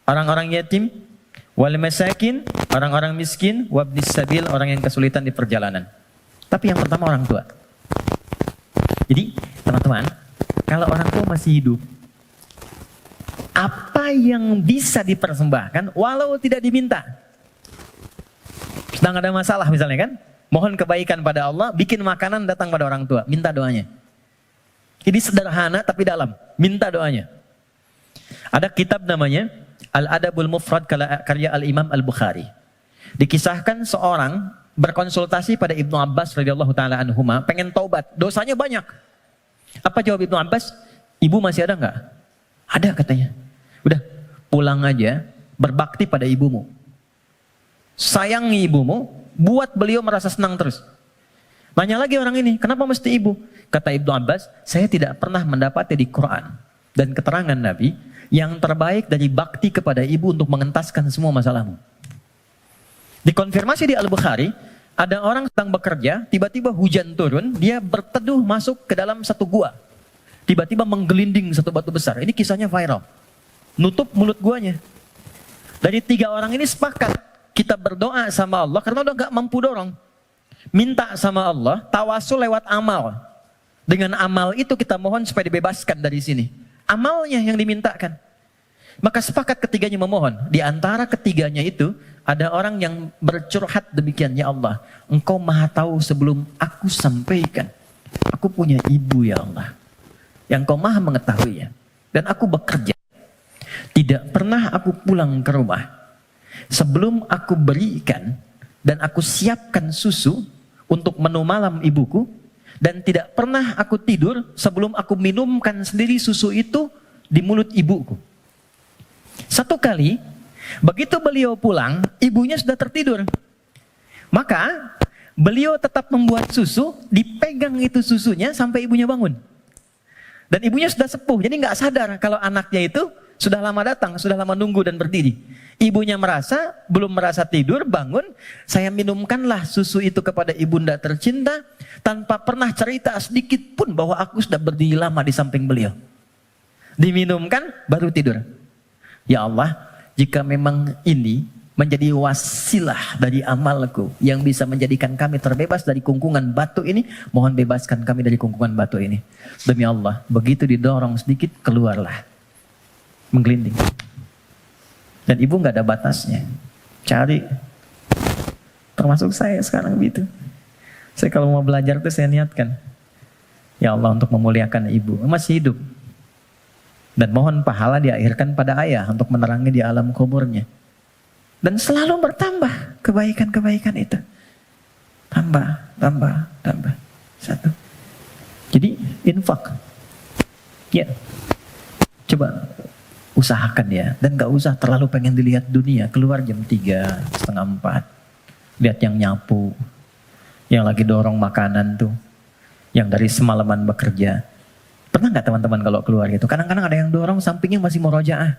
orang-orang yatim. Wal masakin, orang-orang miskin. Wabnis sabil, orang yang kesulitan di perjalanan. Tapi yang pertama orang tua. Jadi teman-teman, kalau orang tua masih hidup, apa yang bisa dipersembahkan walau tidak diminta. Sedang ada masalah misalnya kan, mohon kebaikan pada Allah, bikin makanan datang pada orang tua, minta doanya. Jadi sederhana tapi dalam, minta doanya. Ada kitab namanya Al-Adabul Mufrad karya Al-Imam Al-Bukhari. Dikisahkan seorang berkonsultasi pada Ibnu Abbas radhiyallahu taala anhuma, pengen taubat, dosanya banyak. Apa jawab Ibnu Abbas? Ibu masih ada enggak? Ada katanya. Udah, pulang aja, berbakti pada ibumu. Sayangi ibumu, buat beliau merasa senang terus. Nanya lagi orang ini, kenapa mesti ibu? Kata Ibnu Abbas, saya tidak pernah mendapati di Quran dan keterangan Nabi yang terbaik dari bakti kepada ibu untuk mengentaskan semua masalahmu. Dikonfirmasi di Al-Bukhari, ada orang sedang bekerja, tiba-tiba hujan turun, dia berteduh masuk ke dalam satu gua. Tiba-tiba menggelinding satu batu besar. Ini kisahnya viral. Nutup mulut guanya. Dari 3 orang ini sepakat, kita berdoa sama Allah karena udah gak mampu dorong. Minta sama Allah, tawasul lewat amal. Dengan amal itu kita mohon supaya dibebaskan dari sini. Amalnya yang dimintakan. Maka sepakat ketiganya memohon. Di antara ketiganya itu, ada orang yang bercurhat demikian, ya Allah, Engkau maha tahu sebelum aku sampaikan. Aku punya ibu ya Allah, yang Engkau maha mengetahuinya. Dan aku bekerja. Tidak pernah aku pulang ke rumah sebelum aku berikan dan aku siapkan susu untuk menu malam ibuku. Dan tidak pernah aku tidur sebelum aku minumkan sendiri susu itu di mulut ibuku. Satu kali, begitu beliau pulang, ibunya sudah tertidur. Maka, beliau tetap membuat susu, dipegang itu susunya sampai ibunya bangun. Dan ibunya sudah sepuh, jadi nggak sadar kalau anaknya itu sudah lama datang, sudah lama nunggu dan berdiri. Ibunya belum merasa tidur, bangun, saya minumkanlah susu itu kepada ibunda tercinta, tanpa pernah cerita sedikit pun bahwa aku sudah berdiri lama di samping beliau. Diminumkan, baru tidur. Ya Allah, jika memang ini menjadi wasilah dari amalku yang bisa menjadikan kami terbebas dari kungkungan batu ini, mohon bebaskan kami dari kungkungan batu ini. Demi Allah, begitu didorong sedikit, keluarlah. Menggelinding. Dan ibu nggak ada batasnya. Cari. Termasuk saya sekarang gitu. Saya kalau mau belajar tuh saya niatkan, ya Allah, untuk memuliakan ibu. Masih hidup. Dan mohon pahala diakhirkan pada ayah untuk menerangi di alam kuburnya. Dan selalu bertambah kebaikan-kebaikan itu. Tambah. 1. Jadi infak. Ya. Coba usahakan ya. Dan gak usah terlalu pengen dilihat dunia. Keluar jam 3, setengah 4. Lihat yang nyapu. Yang lagi dorong makanan tuh. Yang dari semalaman bekerja. Pernah gak teman-teman kalau keluar gitu? Kadang-kadang ada yang dorong sampingnya masih murojaah.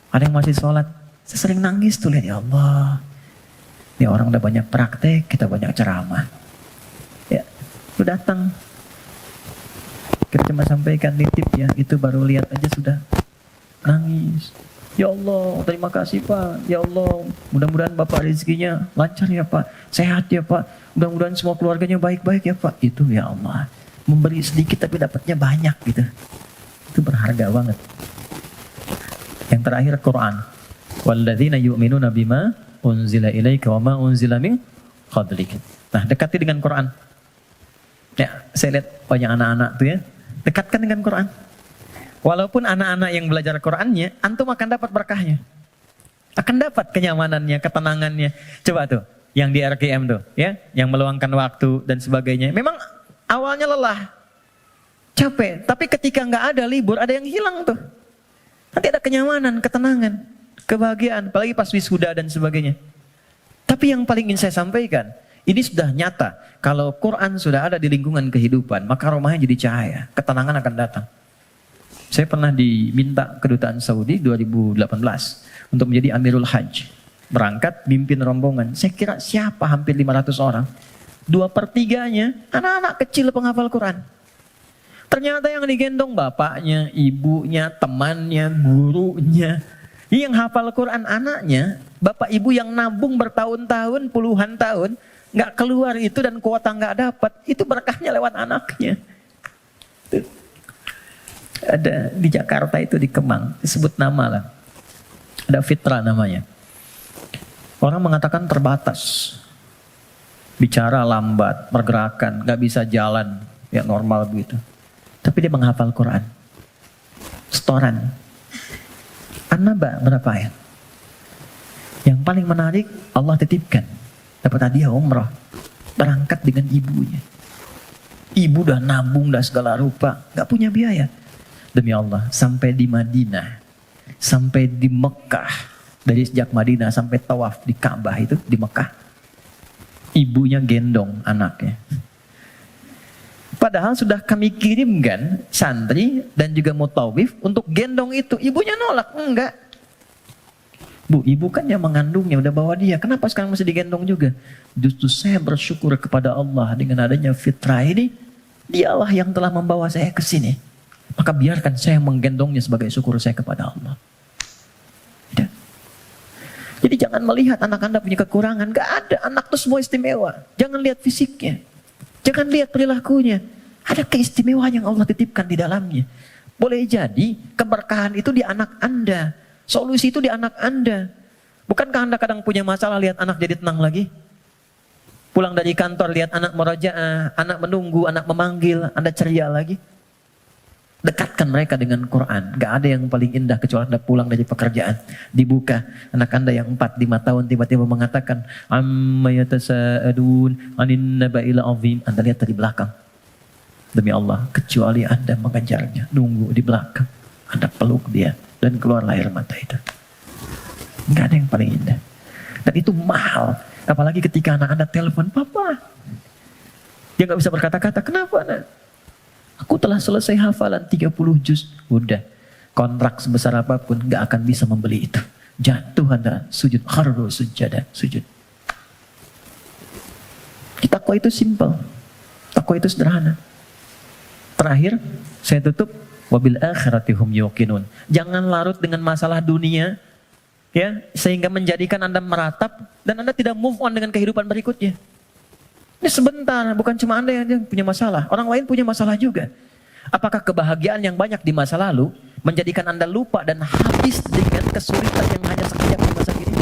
Ada yang masih sholat. Saya sering nangis tuh lihat, ya Allah. Ini orang udah banyak praktek, kita banyak ceramah. Ya, lu datang. Kita cuma sampaikan nitip ya, itu baru lihat aja sudah nangis. Ya Allah, terima kasih Pak. Ya Allah, mudah-mudahan Bapak rezekinya lancar ya Pak. Sehat ya Pak. Mudah-mudahan semua keluarganya baik-baik ya Pak. Itu ya Allah. Memberi sedikit tapi dapatnya banyak gitu. Itu berharga banget. Yang terakhir Quran. Walladzina yu'minuna bima unzila ilaika wa ma unzila min qablik. Nah, dekati dengan Quran. Ya, saya lihat banyak anak-anak tuh ya. Dekatkan dengan Quran. Walaupun anak-anak yang belajar Qurannya, antum akan dapat berkahnya. akan dapat kenyamanannya, ketenangannya. Coba tuh, yang di RKM tuh, ya, yang meluangkan waktu dan sebagainya. Memang awalnya lelah, capek, tapi ketika nggak ada libur, ada yang hilang tuh. Nanti ada kenyamanan, ketenangan, kebahagiaan, apalagi pas wisuda dan sebagainya. Tapi yang paling ingin saya sampaikan, ini sudah nyata. Kalau Quran sudah ada di lingkungan kehidupan, maka rumahnya jadi cahaya, ketenangan akan datang. Saya pernah diminta kedutaan Saudi 2018 untuk menjadi Amirul Hajj. Berangkat, mimpin rombongan. Saya kira siapa hampir 500 orang. 2/3-nya anak-anak kecil penghafal Quran. Ternyata yang digendong bapaknya, ibunya, temannya, gurunya. Yang hafal Quran anaknya, bapak ibu yang nabung bertahun-tahun, puluhan tahun, nggak keluar itu dan kuota nggak dapat. Itu berkahnya lewat anaknya. Ada di Jakarta itu di Kemang, disebut nama lah. Ada Fitra namanya. Orang mengatakan terbatas. Bicara lambat, pergerakan, gak bisa jalan, ya normal begitu. Tapi dia menghafal Quran. Setoran. An-Naba berapa ayat? Yang paling menarik, Allah titipkan. Dapat hadiah umrah. Berangkat dengan ibunya. Ibu udah nabung, dah segala rupa. Gak punya biaya. Demi Allah, sampai di Madinah, sampai di Mekah, dari sejak Madinah sampai tawaf di Ka'bah itu di Mekah, ibunya gendong anaknya. Padahal sudah kami kirimkan santri dan juga mutawif untuk gendong itu, ibunya nolak, enggak. Bu, ibu kan yang mengandungnya, udah bawa dia, kenapa sekarang masih digendong juga? Justru saya bersyukur kepada Allah dengan adanya fitrah ini, dialah yang telah membawa saya ke sini. Maka biarkan saya menggendongnya sebagai syukur saya kepada Allah. Ya. Jadi jangan melihat anak Anda punya kekurangan. Gak ada, anak itu semua istimewa. Jangan lihat fisiknya. Jangan lihat perilakunya. Ada keistimewaan yang Allah titipkan di dalamnya. Boleh jadi keberkahan itu di anak Anda. Solusi itu di anak Anda. Bukankah Anda kadang punya masalah lihat anak jadi tenang lagi? Pulang dari kantor lihat anak merajaah, anak menunggu, anak memanggil, Anda ceria lagi. Dekatkan mereka dengan Quran. Gak ada yang paling indah kecuali Anda pulang dari pekerjaan. Dibuka. Anak Anda yang 4-5 tahun tiba-tiba mengatakan, amma yatasa'adun anin naba'il azim. Anda lihat dari belakang. Demi Allah, kecuali Anda mengejarnya. Nunggu di belakang. Anda peluk dia. Dan keluarlah air mata itu. Gak ada yang paling indah. Dan itu mahal. Apalagi ketika anak Anda telepon, Papa. Dia gak bisa berkata-kata. Kenapa anak? Aku telah selesai hafalan 30 juz. Udah. Kontrak sebesar apapun gak akan bisa membeli itu. Jatuh Anda sujud. Kharru sujada. Sujud. Takwa itu simpel. Takwa itu sederhana. Terakhir, saya tutup. Wabil akhirati hum yuqinun. Jangan larut dengan masalah dunia. Ya, sehingga menjadikan Anda meratap. Dan Anda tidak move on dengan kehidupan berikutnya. Ini sebentar, bukan cuma Anda yang punya masalah. Orang lain punya masalah juga. Apakah kebahagiaan yang banyak di masa lalu menjadikan Anda lupa dan habis dengan kesulitan yang hanya sekejap di masa kini?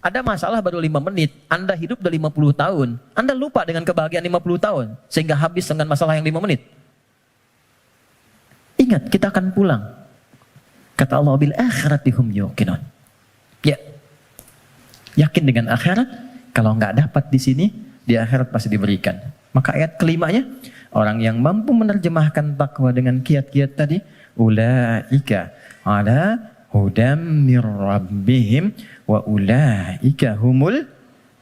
Ada masalah baru 5 menit, Anda hidup udah 50 tahun. Anda lupa dengan kebahagiaan 50 tahun, sehingga habis dengan masalah yang 5 menit. Ingat, kita akan pulang. Kata Allah, bil akhirati hum yuqinun. Ya, yakin dengan akhirat, kalau nggak dapat di sini, di akhirat pasti diberikan. Maka ayat kelimanya, orang yang mampu menerjemahkan takwa dengan kiat-kiat tadi, ulaika ala hudam mir rabbihim wa ulaika humul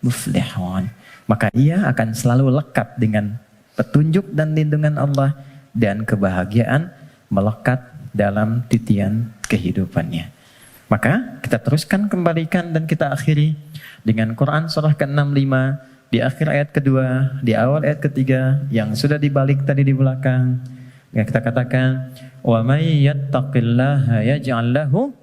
muflihun. Maka ia akan selalu lekat dengan petunjuk dan lindungan Allah dan kebahagiaan melekat dalam titian kehidupannya. Maka kita teruskan kembalikan dan kita akhiri dengan Quran surah ke-65 di akhir ayat kedua, di awal ayat ketiga yang sudah dibalik tadi di belakang. Yang kita katakan, wa may yattaqillaha yaj'al lahu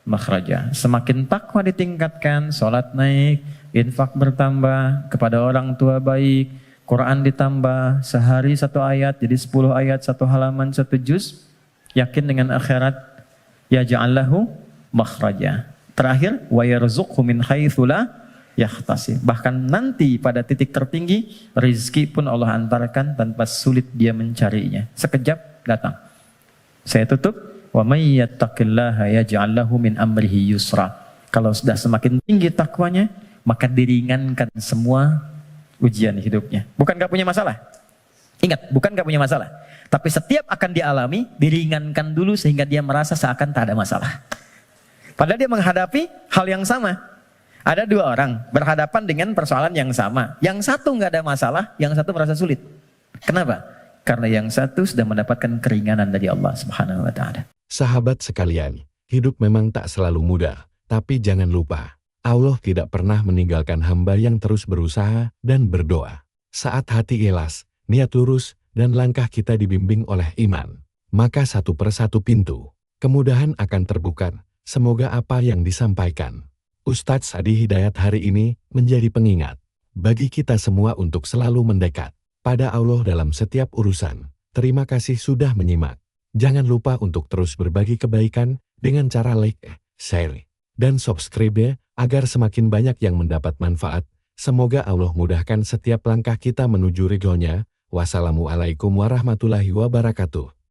makhraja. Semakin takwa ditingkatkan, salat naik, infak bertambah, kepada orang tua baik, Quran ditambah, sehari 1 ayat jadi 10 ayat, 1 halaman, 1 juz. Yakin dengan akhirat, yaj'al lahu makhraja. Terakhir, wa yarzuqhu min haitsu la yahtasib. Bahkan nanti pada titik tertinggi, rezeki pun Allah antarkan tanpa sulit dia mencarinya. Sekejap datang. Saya tutup. Wa may yattaqillaha yaj'al lahu min amrihi yusra. Kalau sudah semakin tinggi takwanya, maka diringankan semua ujian hidupnya. Bukan gak punya masalah. Ingat, bukan gak punya masalah. Tapi setiap akan dialami, diringankan dulu sehingga dia merasa seakan tak ada masalah. Padahal dia menghadapi hal yang sama. Ada dua orang berhadapan dengan persoalan yang sama. Yang satu gak ada masalah, yang satu merasa sulit. Kenapa? Karena yang satu sudah mendapatkan keringanan dari Allah Subhanahu wa Ta'ala. Sahabat sekalian, hidup memang tak selalu mudah. Tapi jangan lupa, Allah tidak pernah meninggalkan hamba yang terus berusaha dan berdoa. Saat hati ikhlas, niat lurus, dan langkah kita dibimbing oleh iman, maka satu persatu pintu kemudahan akan terbuka. Semoga apa yang disampaikan Ustadz Adi Hidayat hari ini menjadi pengingat bagi kita semua untuk selalu mendekat pada Allah dalam setiap urusan. Terima kasih sudah menyimak. Jangan lupa untuk terus berbagi kebaikan dengan cara like, share, dan subscribe ya, agar semakin banyak yang mendapat manfaat. Semoga Allah mudahkan setiap langkah kita menuju ridhonya. Wassalamualaikum warahmatullahi wabarakatuh.